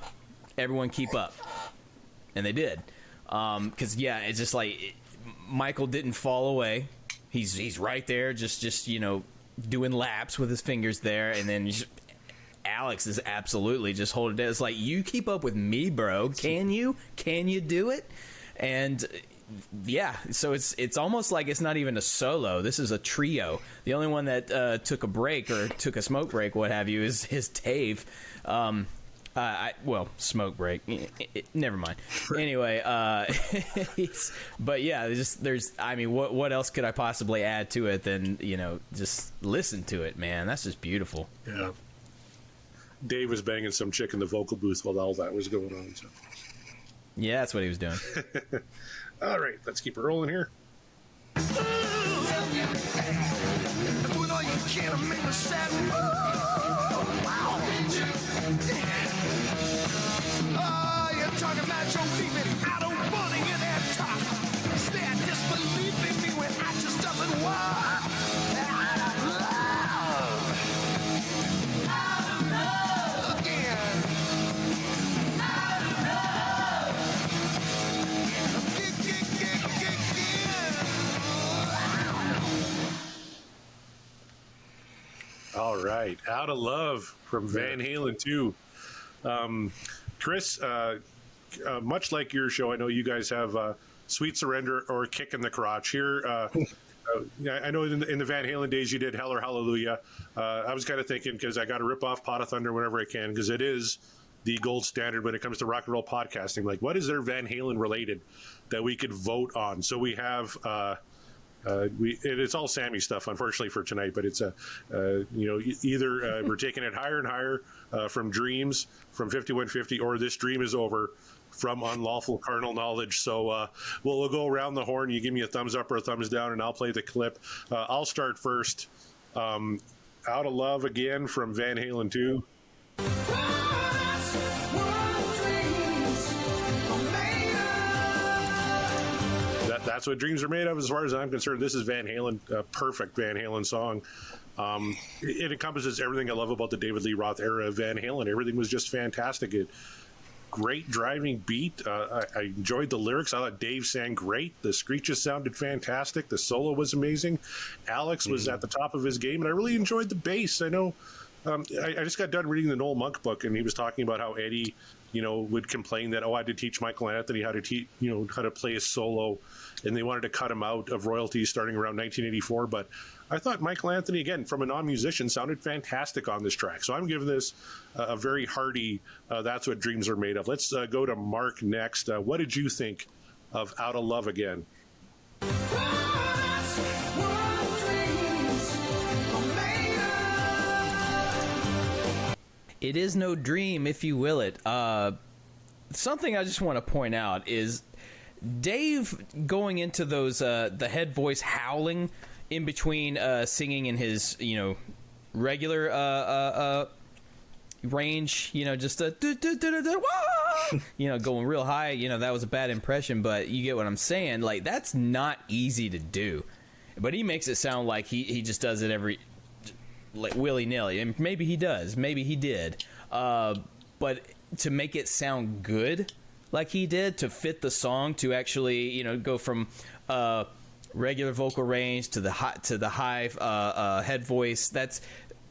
Everyone keep up. And they did. Because, it's just like Michael didn't fall away. He's right there, just doing laps with his fingers there, and then Alex is absolutely just holding it. It's like, you keep up with me, bro. Can you do it? And so it's almost like it's not even a solo. This is a trio. The only one that took a break or took a smoke break, what have you, is Dave. Smoke break. Never mind. Anyway, but yeah, what else could I possibly add to it than, just listen to it, man. That's just beautiful. Yeah. Dave was banging some chick in the vocal booth while all that was going on. So. Yeah, that's what he was doing. All right, let's keep it rolling here. Doing all you can to make me sad. Wow. You're talking about your leaving. I don't want to hear that talk. Stare disbelieving me when I just doesn't want. Out of love. Out of love again. Out of love. All right, Out of Love from Van Halen 2. Chris, much like your show, I know you guys have Sweet Surrender or Kick in the Crotch. Here, I know in the Van Halen days you did Hell or Hallelujah. I was kind of thinking, because I got to rip off Pot of Thunder whenever I can, because it is the gold standard when it comes to rock and roll podcasting. Like, what is there Van Halen related that we could vote on? So we have... it's all Sammy stuff, unfortunately, for tonight. But it's either we're taking it higher and higher from Dreams from 5150, or This Dream Is Over from Unlawful Carnal Knowledge. So we'll go around the horn. You give me a thumbs up or a thumbs down, and I'll play the clip. I'll start first. Out of Love again from Van Halen 2. That's what dreams are made of, as far as I'm concerned. This is Van Halen, a perfect Van Halen song. It encompasses everything I love about the David Lee Roth era of Van Halen. Everything was just fantastic. Great driving beat. I enjoyed the lyrics. I thought Dave sang great. The screeches sounded fantastic. The solo was amazing. Alex was at the top of his game, and I really enjoyed the bass. I know I just got done reading the Noel Monk book, and he was talking about how Eddie, would complain that, I had to teach Michael Anthony how to how to play a solo, and they wanted to cut him out of royalties starting around 1984. But I thought Michael Anthony, again, from a non-musician, sounded fantastic on this track. So I'm giving this a very hearty, That's What Dreams Are Made Of. Let's go to Mark next. What did you think of Out of Love again? It is no dream, if you will it. Something I just want to point out is Dave going into those the head voice howling in between singing in his regular range, just a going real high. That was a bad impression, but you get what I'm saying. Like, that's not easy to do, but he makes it sound like he just does it like willy-nilly, and maybe he does, maybe he did, but to make it sound good like he did, to fit the song, to actually go from regular vocal range to the high head voice, that's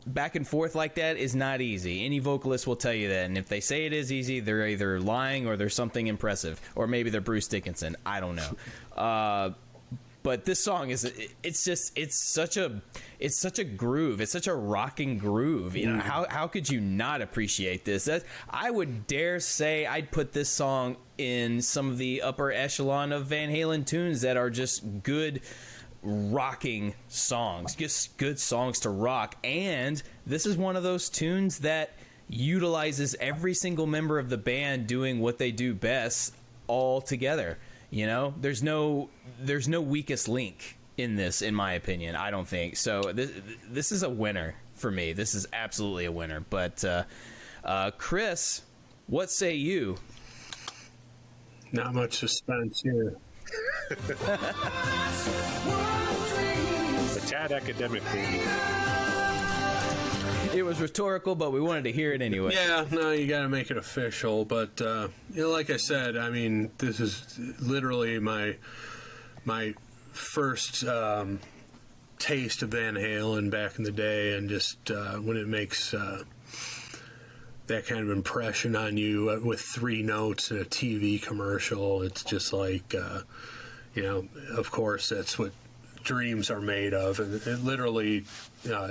back and forth like that, is not easy. Any vocalist will tell you that, and if they say it is easy, they're either lying or there's something impressive, or maybe they're Bruce Dickinson. I don't know. But this song it's such a groove. It's such a rocking groove. How could you not appreciate this? I would dare say I'd put this song in some of the upper echelon of Van Halen tunes that are just good rocking songs, just good songs to rock. And this is one of those tunes that utilizes every single member of the band doing what they do best all together. There's no weakest link in this, in my opinion. I don't think so. This is a winner for me. This is absolutely a winner. But Chris, what say you? Not much suspense here. a tad academic, maybe. It was rhetorical, but we wanted to hear it anyway. Yeah, no, you got to make it official. But like I said, I mean, this is literally my first taste of Van Halen back in the day, and just when it makes that kind of impression on you with 3 notes in a TV commercial, it's just like, of course, that's what dreams are made of, and it literally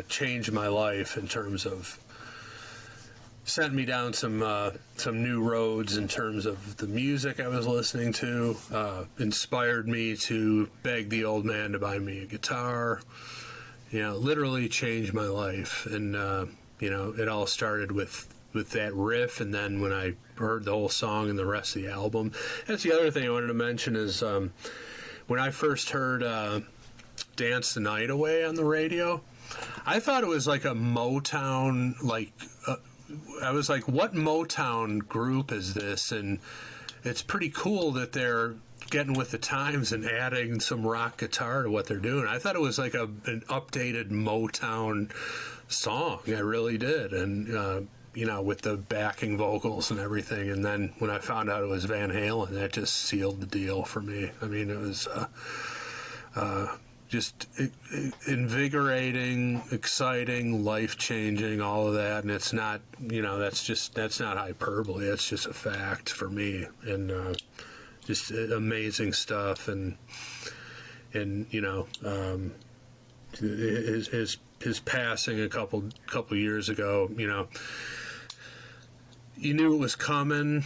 changed my life in terms of sent me down some new roads in terms of the music I was listening to, inspired me to beg the old man to buy me a guitar, literally changed my life. And it all started with that riff, and then when I heard the whole song and the rest of the album. That's the other thing I wanted to mention is when I first heard Dance the Night Away on the radio, I thought it was like a Motown, I was like, what Motown group is this? And it's pretty cool that they're getting with the times and adding some rock guitar to what they're doing. I thought it was like an updated Motown song. I really did. And, with the backing vocals and everything. And then when I found out it was Van Halen, that just sealed the deal for me. I mean, it was just invigorating, exciting, life-changing, all of that. And it's not, that's not hyperbole. That's just a fact for me. And just amazing stuff. And his passing a couple years ago, you knew it was coming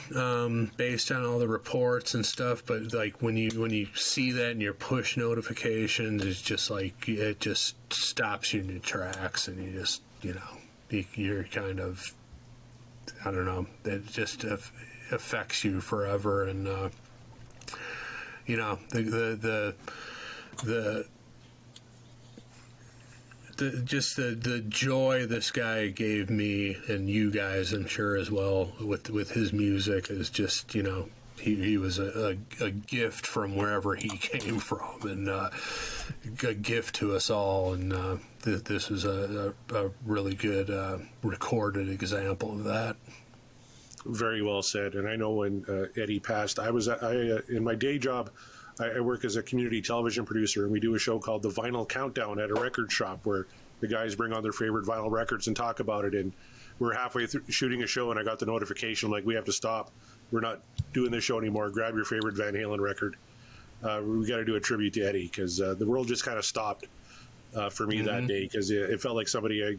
based on all the reports and stuff, but like when you see that in your push notifications, it's just like it just stops you in your tracks, and you just you're kind of, I don't know, it just affects you forever. And the joy this guy gave me, and you guys, I'm sure as well, with his music, is just, he was a gift from wherever he came from, and a gift to us all. And this was a really good recorded example of that. Very well said. And I know when Eddie passed, I in my day job, I work as a community television producer, and we do a show called The Vinyl Countdown at a record shop where the guys bring on their favorite vinyl records and talk about it. And we're halfway through shooting a show, and I got the notification, like, we have to stop. We're not doing this show anymore. Grab your favorite Van Halen record. We got to do a tribute to Eddie, because the world just kind of stopped for me that day, because it felt like somebody I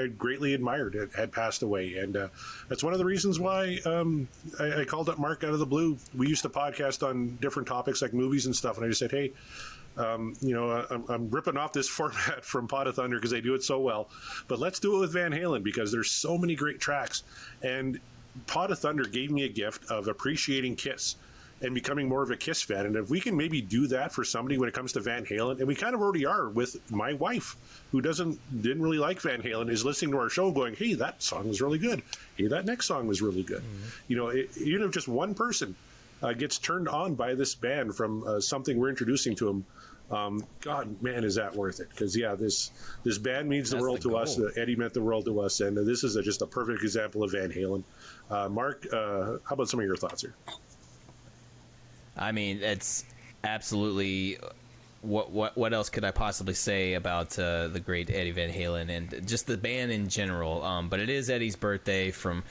greatly admired had passed away. And that's one of the reasons why I called up Mark out of the blue. We used to podcast on different topics like movies and stuff, and I just said, hey, I'm ripping off this format from Pot of Thunder because they do it so well, but let's do it with Van Halen, because there's so many great tracks. And Pot of Thunder gave me a gift of appreciating Kiss and becoming more of a Kiss fan. And if we can maybe do that for somebody when it comes to Van Halen, and we kind of already are with my wife, who didn't really like Van Halen, is listening to our show going, hey, that song was really good. Hey, that next song was really good. Even if just one person gets turned on by this band from something we're introducing to them, God, man, is that worth it? Because this band means the world to us. Eddie meant the world to us, and this is just a perfect example of Van Halen. Mark, how about some of your thoughts here? I mean, it's absolutely. What else could I possibly say about the great Eddie Van Halen and just the band in general? But it is Eddie's birthday. From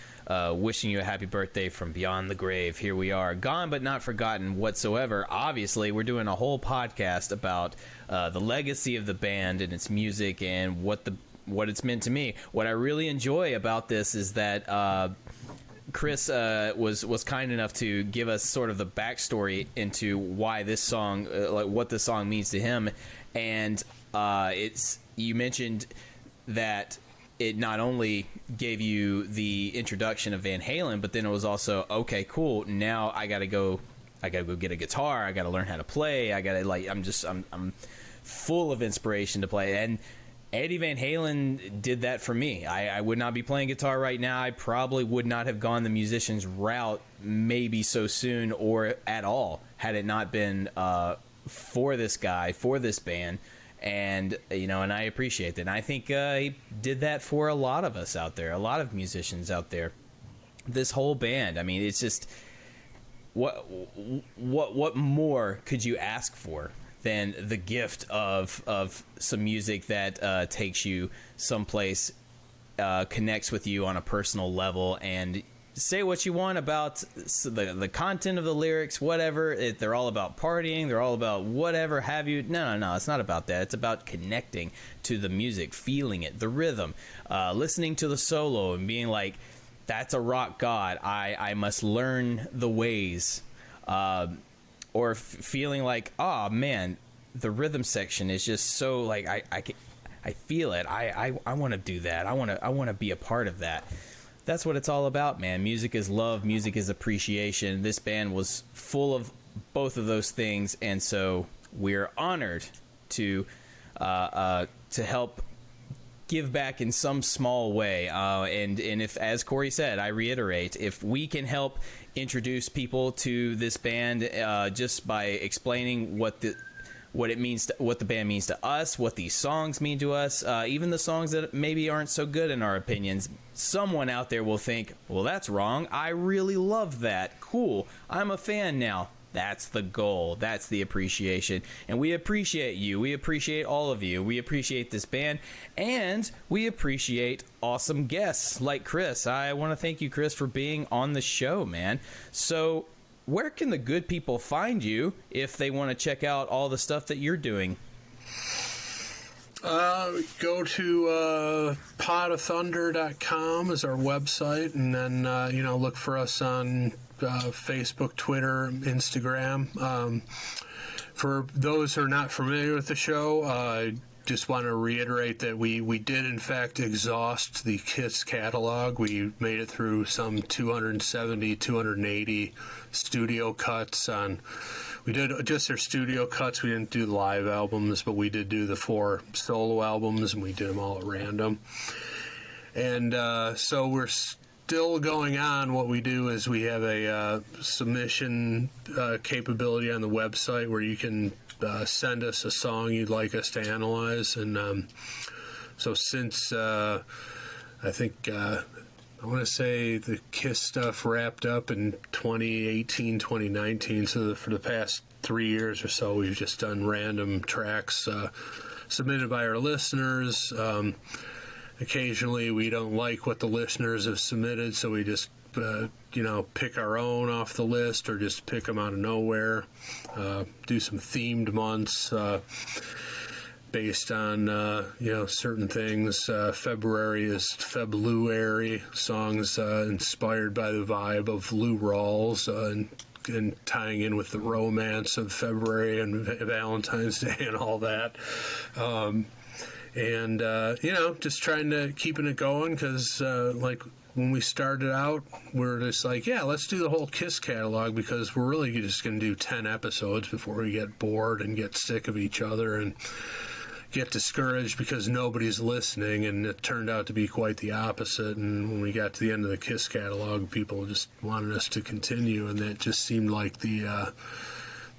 wishing you a happy birthday from beyond the grave. Here we are, gone but not forgotten whatsoever. Obviously, we're doing a whole podcast about the legacy of the band and its music and what it's meant to me. What I really enjoy about this is that Chris was kind enough to give us sort of the backstory into why this song, what this song means to him, and you mentioned that it not only gave you the introduction of Van Halen, but then it was also, okay, cool, now I gotta go get a guitar, I gotta learn how to play, I'm full of inspiration to play. And Eddie Van Halen did that for me. I would not be playing guitar right now. I probably would not have gone the musician's route maybe so soon or at all had it not been for this guy, for this band. And and I appreciate that. And I think he did that for a lot of us out there, a lot of musicians out there. This whole band, I mean, it's just what more could you ask for than the gift of some music that takes you someplace, connects with you on a personal level, and say what you want about the content of the lyrics, whatever. They're all about partying. They're all about whatever have you. No, it's not about that. It's about connecting to the music, feeling it, the rhythm, listening to the solo and being like, that's a rock god. I must learn the ways. Or feeling like, oh man, the rhythm section is just so like, I feel it. I want to do that. I want to be a part of that. That's what it's all about, man. Music is love. Music is appreciation. This band was full of both of those things, and so we're honored to help give back in some small way. And if, as Corey said, I reiterate, if we can help introduce people to this band just by explaining what it means, what the band means to us, what these songs mean to us, even the songs that maybe aren't so good in our opinions, someone out there will think, well, that's wrong. I really love that. Cool. I'm a fan now. That's the goal. That's the appreciation. And we appreciate you. We appreciate all of you. We appreciate this band. And we appreciate awesome guests like Chris. I want to thank you, Chris, for being on the show, man. So where can the good people find you if they want to check out all the stuff that you're doing? Go to potofthunder.com is our website, and then look for us on Facebook, Twitter, Instagram. For those who are not familiar with the show, I just want to reiterate that we did in fact exhaust the KISS catalog. We made it through some 270, 280 studio cuts on. We did just their studio cuts. We didn't do the live albums, but we did do the 4 solo albums, and we did them all at random. And so we're still going on. What we do is we have a submission capability on the website where you can send us a song you'd like us to analyze. And so since I think I want to say the KISS stuff wrapped up in 2018, 2019. So for the past 3 years or so, we've just done random tracks submitted by our listeners. Occasionally, we don't like what the listeners have submitted, so we just pick our own off the list or just pick them out of nowhere. Do some themed months based on certain things. February is February, songs inspired by the vibe of Lou Rawls and tying in with the romance of February and Valentine's Day and all that. Just trying to keeping it going because when we started out, we're just like, yeah, let's do the whole KISS catalog because we're really just going to do 10 episodes before we get bored and get sick of each other and get discouraged because nobody's listening. And it turned out to be quite the opposite. And when we got to the end of the KISS catalog, people just wanted us to continue, and that just seemed like the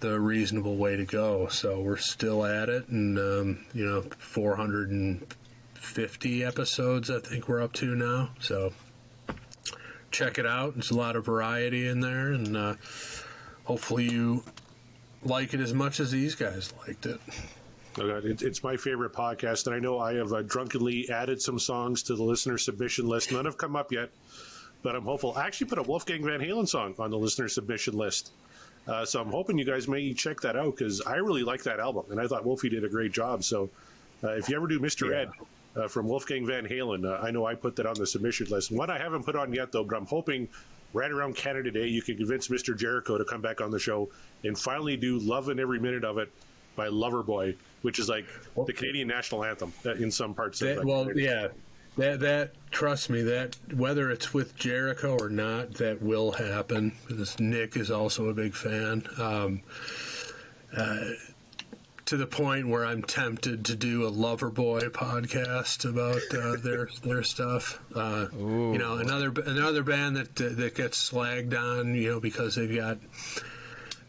reasonable way to go. So we're still at it, and 450 episodes I think we're up to now. So check it out. There's a lot of variety in there, and hopefully you like it as much as these guys liked it. Oh God, it's my favorite podcast, and I know I have drunkenly added some songs to the listener submission list. None have come up yet, but I'm hopeful. I actually put a Wolfgang Van Halen song on the listener submission list. So I'm hoping you guys may check that out because I really like that album, and I thought Wolfie did a great job. So if you ever do Mr. Ed from Wolfgang Van Halen, I know I put that on the submission list. One I haven't put on yet, though, but I'm hoping right around Canada Day you can convince Mr. Jericho to come back on the show and finally do Lovin' Every Minute of It by Loverboy, which is like the Canadian national anthem in some parts of Canada. That trust me, that whether it's with Jericho or not, that will happen because Nick is also a big fan. To the point where I'm tempted to do a Loverboy podcast about their stuff. Another band that gets slagged on, because they've got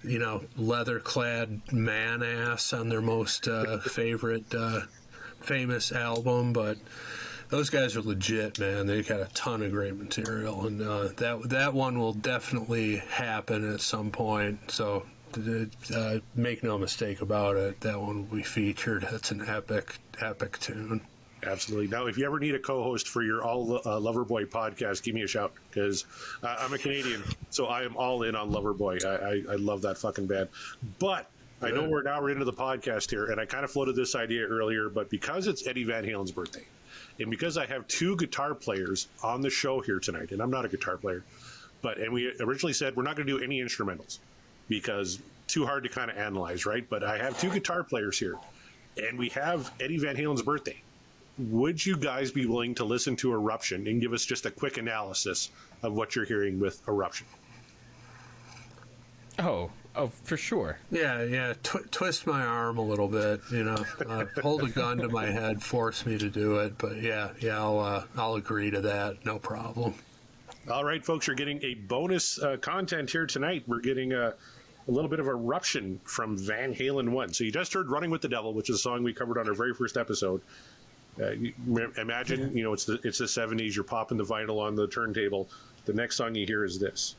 leather-clad man-ass on their most favorite famous album, but those guys are legit, man. They got a ton of great material, and that one will definitely happen at some point. So make no mistake about it, that one will be featured. That's an epic tune. Absolutely. Now, if you ever need a co-host for your All Loverboy podcast, give me a shout, because I'm a Canadian, so I am all in on Loverboy. I love that fucking band. But I know we're into the podcast here, and I kind of floated this idea earlier, but because it's Eddie Van Halen's birthday, and because I have two guitar players on the show here tonight, and I'm not a guitar player, and we originally said we're not going to do any instrumentals because too hard to kind of analyze, right? But I have two guitar players here, and we have Eddie Van Halen's birthday. Would you guys be willing to listen to Eruption and give us just a quick analysis of what you're hearing with Eruption? Oh, for sure. Yeah. Twist my arm a little bit, hold a gun to my head, force me to do it. But yeah, I'll agree to that. No problem. All right, folks, you're getting a bonus content here tonight. We're getting a little bit of Eruption from Van Halen 1. So you just heard Running with the Devil, which is a song we covered on our very first episode. Imagine, it's the 70s. You're popping the vinyl on the turntable. The next song you hear is this.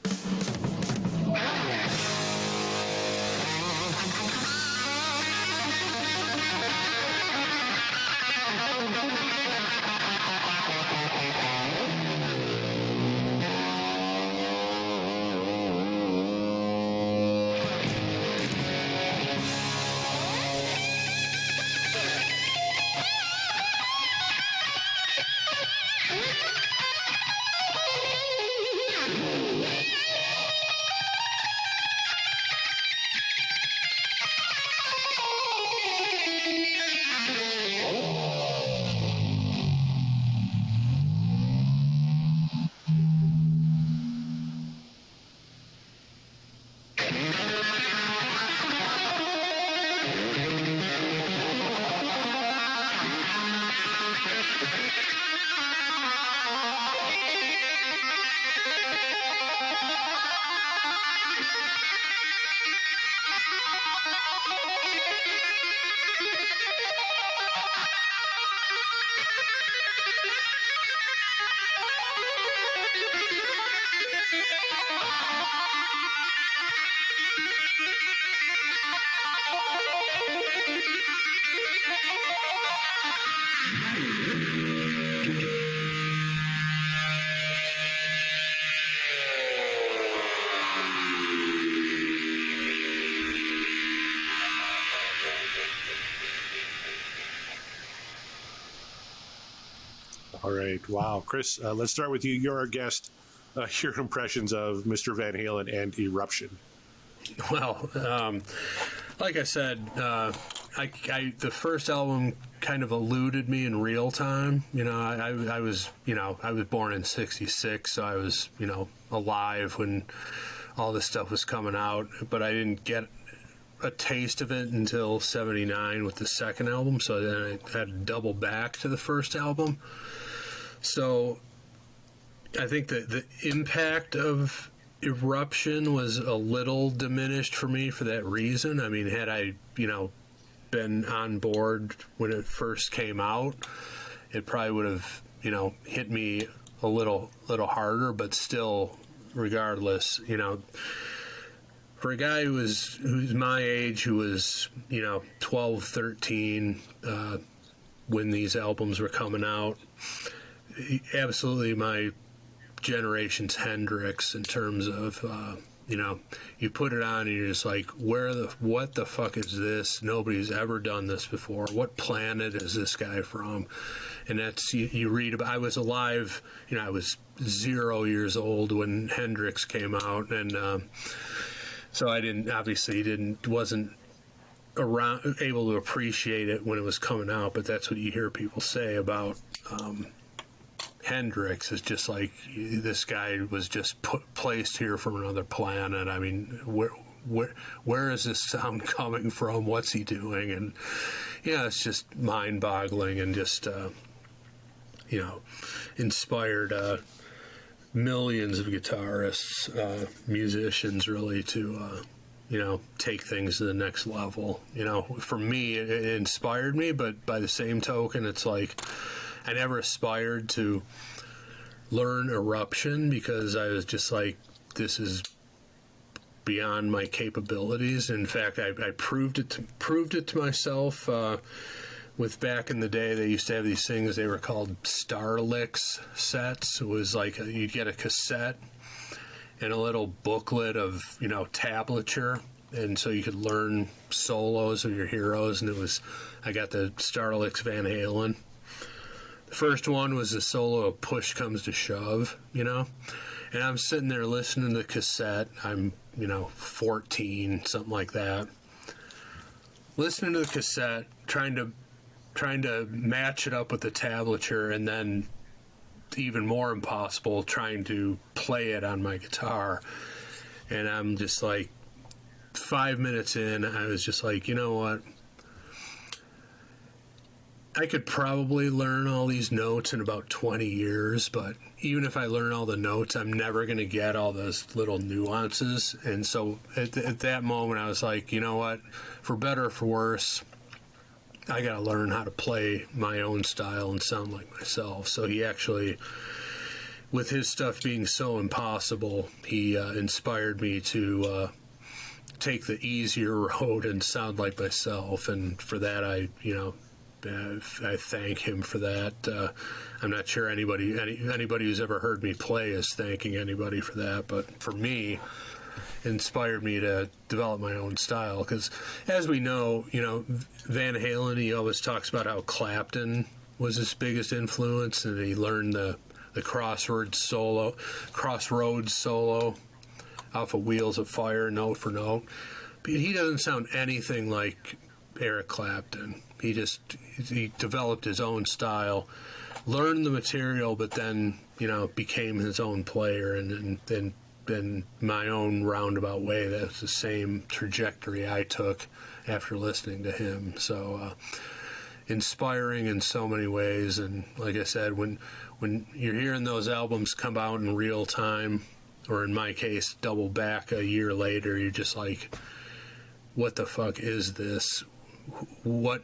All right. Wow. Chris, let's start with you. You're our guest. Your impressions of Mr. Van Halen and Eruption. Well, like I said, the first album kind of eluded me in real time. I was born in '66, so I was, alive when all this stuff was coming out, but I didn't get a taste of it until '79 with the second album. So then I had to double back to the first album. So I think that the impact of Eruption was a little diminished for me for that reason. I mean, had I, been on board when it first came out, it probably would have, hit me a little harder, but still, regardless, for a guy who's my age, who was, 12, 13, when these albums were coming out, absolutely my generation's Hendrix in terms of, you put it on and you're just like, what the fuck is this? Nobody's ever done this before. What planet is this guy from? And that's, you read about, I was alive, I was 0 years old when Hendrix came out. And, so I wasn't around, able to appreciate it when it was coming out, but that's what you hear people say about, Hendrix is just like, this guy was just placed here from another planet. I mean, where is this sound coming from? What's he doing? And it's just mind-boggling, and just inspired millions of guitarists, musicians, really, to take things to the next level. For me, it inspired me, but by the same token, it's like I never aspired to learn Eruption because I was just like, this is beyond my capabilities. In fact, I proved it to myself with back in the day. They used to have these things, they were called Starlicks sets. It was like you'd get a cassette and a little booklet of tablature, and so you could learn solos of your heroes. And I got the Starlicks Van Halen. The first one was the solo of Push Comes to Shove, and I'm sitting there listening to the cassette. I'm 14, something like that, listening to the cassette, trying to match it up with the tablature, and then even more impossible, trying to play it on my guitar. And I'm just like, 5 minutes in, I was just like, you know what? I could probably learn all these notes in about 20 years, but even if I learn all the notes, I'm never going to get all those little nuances. And so at that moment, I was like, you know what? For better or for worse, I got to learn how to play my own style and sound like myself. So he actually, with his stuff being so impossible, he inspired me to take the easier road and sound like myself. And for that, I thank him for that. I'm not sure anybody who's ever heard me play is thanking anybody for that, but for me, inspired me to develop my own style. Because as we know, Van Halen, he always talks about how Clapton was his biggest influence, and he learned the Crossroads solo off of Wheels of Fire, note for note. But he doesn't sound anything like Eric Clapton. He developed his own style, learned the material, but then became his own player, and then in my own roundabout way, that's the same trajectory I took after listening to him. So inspiring in so many ways. And like I said, when you're hearing those albums come out in real time, or in my case, double back a year later, you're just like, what the fuck is this? What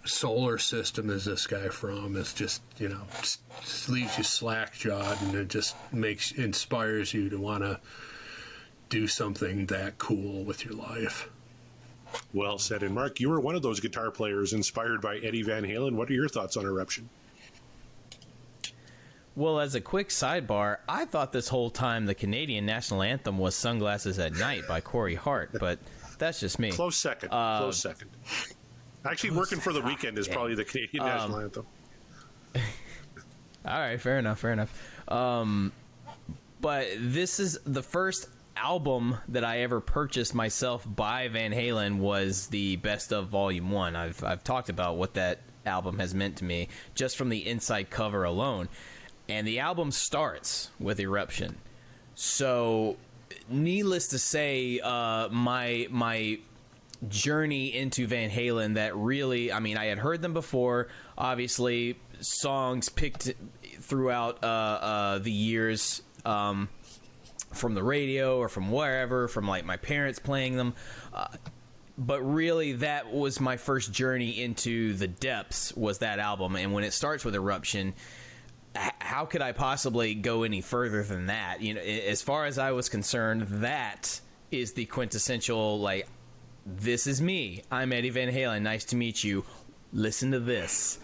solar system is this guy from? It's just, just leaves you slack-jawed, and it just inspires you to want to do something that cool with your life. Well said. And Mark, you were one of those guitar players inspired by Eddie Van Halen. What are your thoughts on Eruption? Well, as a quick sidebar, I thought this whole time the Canadian national anthem was Sunglasses at Night by Corey Hart, but that's just me. Close second. Close second. Actually, Working for the Weekend is probably the Canadian national anthem. All right, fair enough. But this is the first album that I ever purchased myself by Van Halen, was the Best of Volume 1. I've talked about what that album has meant to me just from the inside cover alone. And the album starts with Eruption. So, needless to say, my journey into Van Halen, that really, I mean, I had heard them before, obviously, songs picked throughout the years from the radio or from wherever, from like my parents playing them. But really, that was my first journey into the depths, was that album. And when it starts with Eruption, how could I possibly go any further than that? As far as I was concerned, that is the quintessential, like, this is me. I'm Eddie Van Halen. Nice to meet you. Listen to this.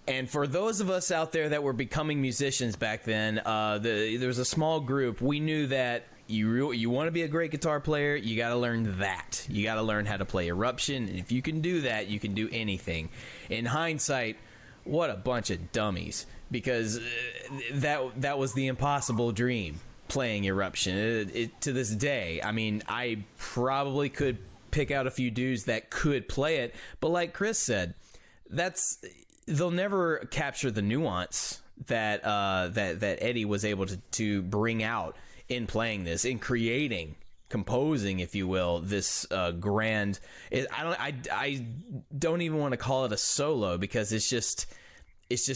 And for those of us out there that were becoming musicians back then, there was a small group. We knew that you want to be a great guitar player, you got to learn that. You got to learn how to play Eruption. And if you can do that, you can do anything. In hindsight, what a bunch of dummies. Because that was the impossible dream, playing Eruption. To this day, I mean, I probably could pick out a few dudes that could play it, but like Chris said, they'll never capture the nuance that Eddie was able to bring out in playing this, in composing, if you will, this grand. I don't even want to call it a solo, because it's just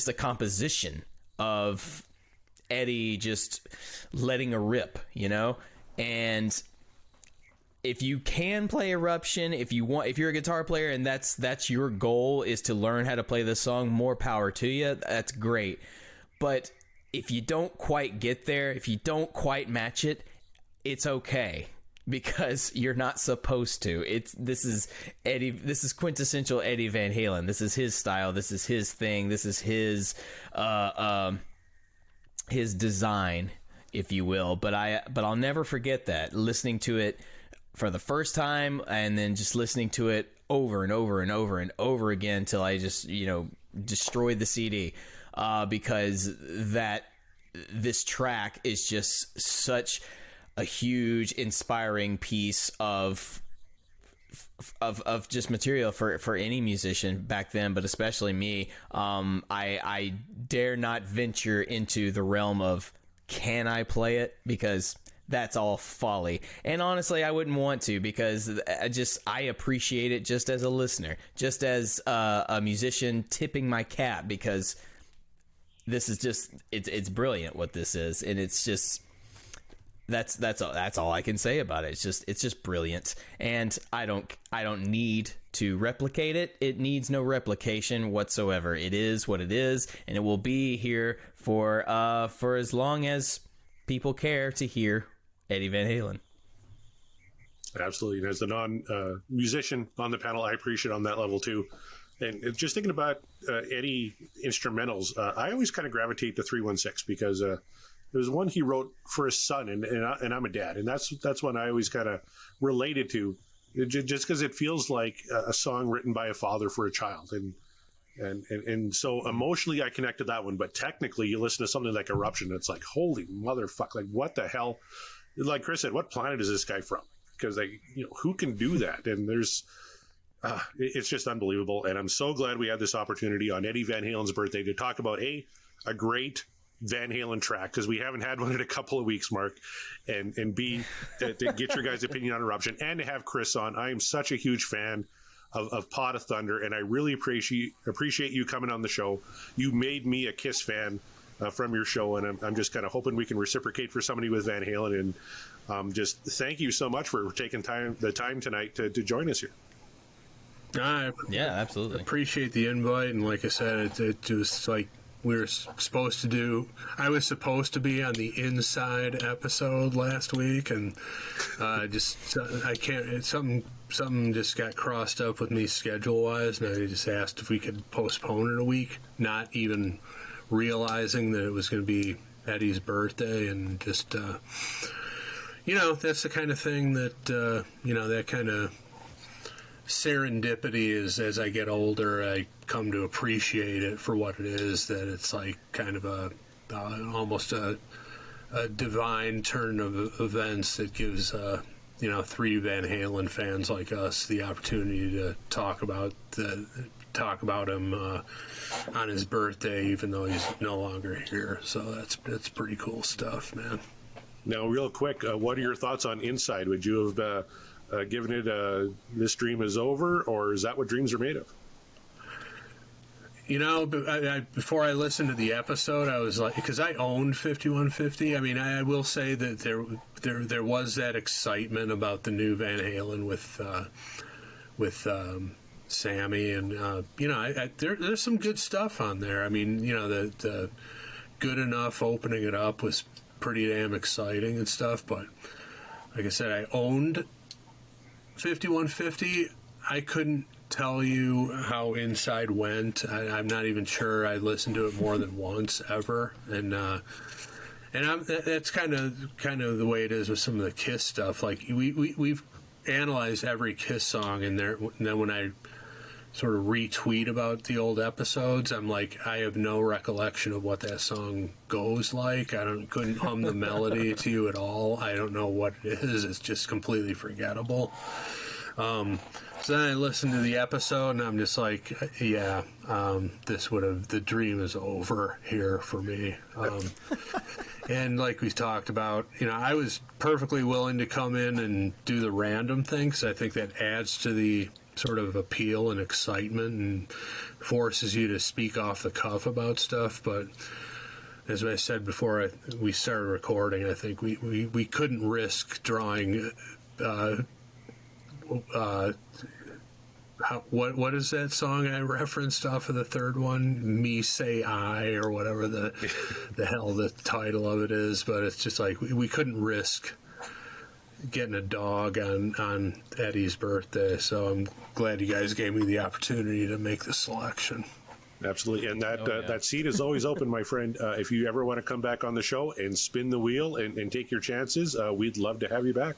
a composition of Eddie just letting a rip, and if you can play Eruption, if you're a guitar player and that's your goal is to learn how to play this song, more power to you. That's great. But if you don't quite get there, if you don't quite match it, it's okay, because you're not supposed to. This is quintessential Eddie Van Halen. This is his style. This is his thing. This is his design, if you will. But I'll never forget that, listening to it for the first time and then just listening to it over and over and over and over again till I just, destroyed the CD, because this track is just such a huge, inspiring piece of just material for any musician back then, but especially me. I dare not venture into the realm of, can I play it? Because that's all folly. And honestly, I wouldn't want to, because I appreciate it just as a listener, just as a musician, tipping my cap, because this is just, it's brilliant what this is. And it's just, that's all I can say about it. It's just brilliant. And I don't need to replicate it. It needs no replication whatsoever. It is what it is, and it will be here for as long as people care to hear Eddie Van Halen. Absolutely. And as a non-musician on the panel, I appreciate on that level too. And just thinking about Eddie instrumentals, I always kind of gravitate to 316, because it was one he wrote for his son, and I'm a dad, and that's one I always kind of related to, just because it feels like a song written by a father for a child, and so emotionally I connect to that one. But technically, you listen to something like Eruption, it's like, holy motherfuck, like what the hell? Like Chris said, what planet is this guy from? Because who can do that? And there's it's just unbelievable. And I'm so glad we had this opportunity on Eddie Van Halen's birthday to talk about a great Van Halen track, because we haven't had one in a couple of weeks, Mark, and B, to get your guys' opinion on Eruption, and to have Chris on. I am such a huge fan of Pot of Thunder, and I really appreciate you coming on the show. You made me a Kiss fan from your show, and I'm just kind of hoping we can reciprocate for somebody with Van Halen. And just thank you so much for taking the time tonight to join us here. Yeah, absolutely. Appreciate the invite, and like I said, it was like we were supposed to do. I was supposed to be on the Inside episode last week, and I can't. Something just got crossed up with me schedule wise, and I just asked if we could postpone it a week, not even realizing that it was going to be Eddie's birthday, and just that's the kind of thing that that kind of serendipity is. As I get older, I come to appreciate it for what it is, that it's like kind of almost a divine turn of events that gives three Van Halen fans like us the opportunity to talk about him on his birthday, even though he's no longer here. So that's pretty cool stuff, man. Now, real quick, what are your thoughts on Inside? Would you have given it This Dream Is Over, or is that what dreams are made of? Before I listened to the episode, I was like, because I owned 5150. I mean, I will say that there was that excitement about the new Van Halen with Sammy, and there's some good stuff on there. I mean, the Good Enough opening it up was pretty damn exciting and stuff. But like I said, I owned 5150. I couldn't tell you how Inside went. I'm not even sure I listened to it more than once ever, and that's kind of the way it is with some of the Kiss stuff. Like we've analyzed every Kiss song in there, and then when I sort of retweet about the old episodes, I'm like, I have no recollection of what that song goes like. Couldn't hum the melody to you at all. I don't know what it is. It's just completely forgettable. So then I listened to the episode, and I'm just like, the dream is over here for me. And like we talked about, I was perfectly willing to come in and do the random thing, because I think that adds to the sort of appeal and excitement and forces you to speak off the cuff about stuff. But as I said before we started recording, I think we couldn't risk drawing what is that song I referenced off of the third one? Me Say I, or whatever the hell the title of it is. But it's just like we couldn't risk getting a dog on Eddie's birthday, so I'm glad you guys gave me the opportunity to make the selection. Absolutely, and that seat is always open, my friend. If you ever want to come back on the show and spin the wheel and take your chances, we'd love to have you back.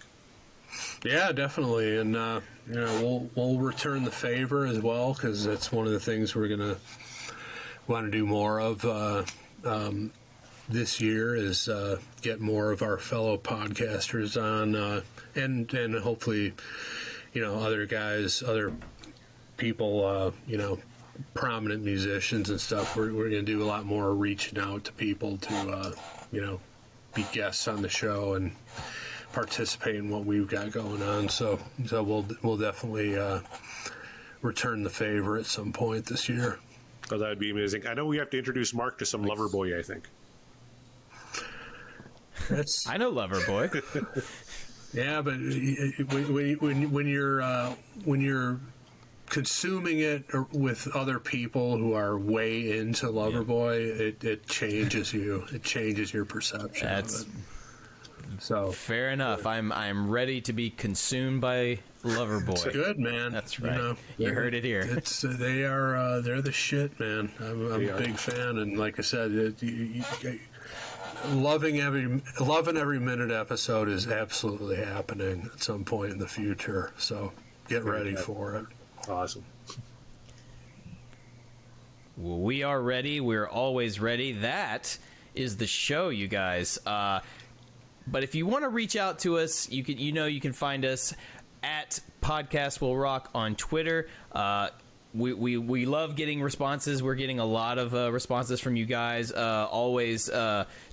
Yeah, definitely, and we'll return the favor as well, because that's one of the things we're gonna want to do more of this year is get more of our fellow podcasters on, and hopefully, other guys, other people, prominent musicians and stuff. We're going to do a lot more reaching out to people to, be guests on the show and participate in what we've got going on. So we'll definitely return the favor at some point this year. Oh, that'd be amazing. I know we have to introduce Mark to some Loverboy, I think. I know Loverboy. Yeah, but when you're consuming it with other people who are way into Loverboy, it changes you. It changes your perception of it. So fair enough. I'm ready to be consumed by Loverboy. It's good, man. That's right. You heard it here. They're the shit, man. I'm a big fan, and like I said, loving every minute episode is absolutely happening at some point in the future. So get ready for it. Awesome. Well, we are ready. We're always ready. That is the show, you guys. But if you want to reach out to us, you can find us at Podcast Will Rock on Twitter. We love getting responses. We're getting a lot of responses from you guys. Always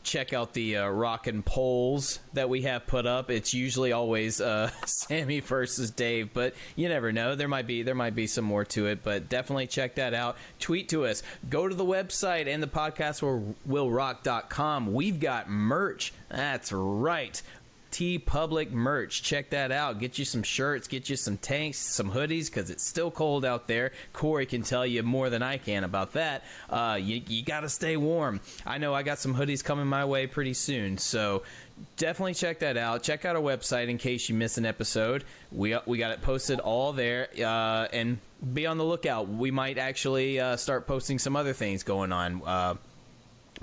check out the rockin' polls that we have put up. It's usually always Sammy versus Dave, but you never know. There might be some more to it, but definitely check that out. Tweet to us. Go to the website and the podcastwillrock.com. We've got merch. That's right. Public merch. Check that out. Get you some shirts, get you some tanks, some hoodies, because it's still cold out there. Corey can tell you more than I can about that. You got to stay warm. I know I got some hoodies coming my way pretty soon, so definitely check that out. Check out our website in case you miss an episode. We got it posted all there, and be on the lookout. We might actually start posting some other things going on.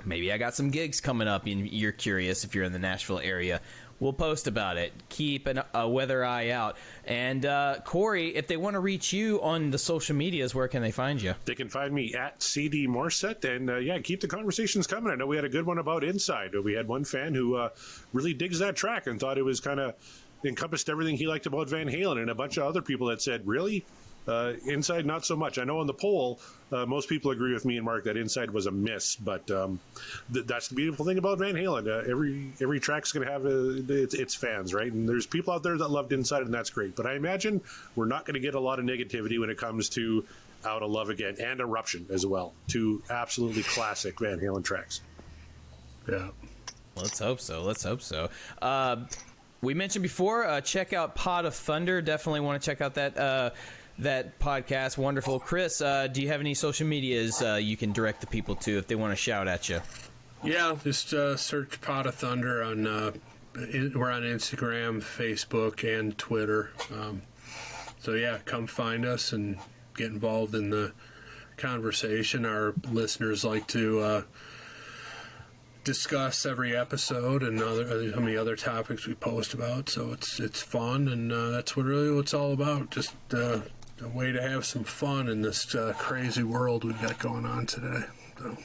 Maybe I got some gigs coming up, and you're curious if you're in the Nashville area. We'll post about it. Keep a weather eye out. And Corey, if they want to reach you on the social medias, where can they find you? They can find me at CD Morset. And keep the conversations coming. I know we had a good one about Inside. We had one fan who really digs that track and thought it was kind of encompassed everything he liked about Van Halen, and a bunch of other people that said, really? Inside, not so much. I know on the poll, most people agree with me and Mark that Inside was a miss, but that's the beautiful thing about Van Halen. Every track's going to have its fans, right? And there's people out there that loved Inside, and that's great. But I imagine we're not going to get a lot of negativity when it comes to Out of Love Again and Eruption as well. Two absolutely classic Van Halen tracks. Yeah. Let's hope so. We mentioned before, check out Pod of Thunder. Definitely want to check out that podcast. Wonderful. Chris, do you have any social medias you can direct the people to if they want to shout at you? Yeah, just search Pot of Thunder on we're on Instagram, Facebook, and Twitter. So yeah, come find us and get involved in the conversation. Our listeners like to discuss every episode and how many other topics we post about. So it's fun, and that's what it's all about. Just a way to have some fun in this crazy world we've got going on today. So.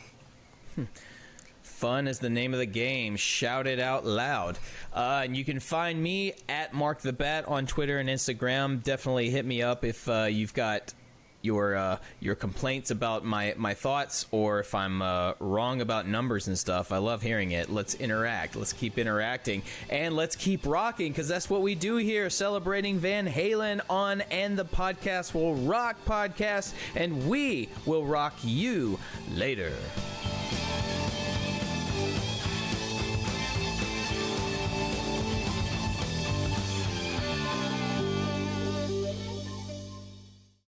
Fun is the name of the game. Shout it out loud. And you can find me at Mark the Bat on Twitter and Instagram. Definitely hit me up if you've got your complaints about my thoughts, or if I'm wrong about numbers and stuff. I love hearing it. Let's interact. Let's keep interacting, and let's keep rocking, because that's what we do here, celebrating Van Halen on And the Podcast Will Rock podcast, and we will rock you later.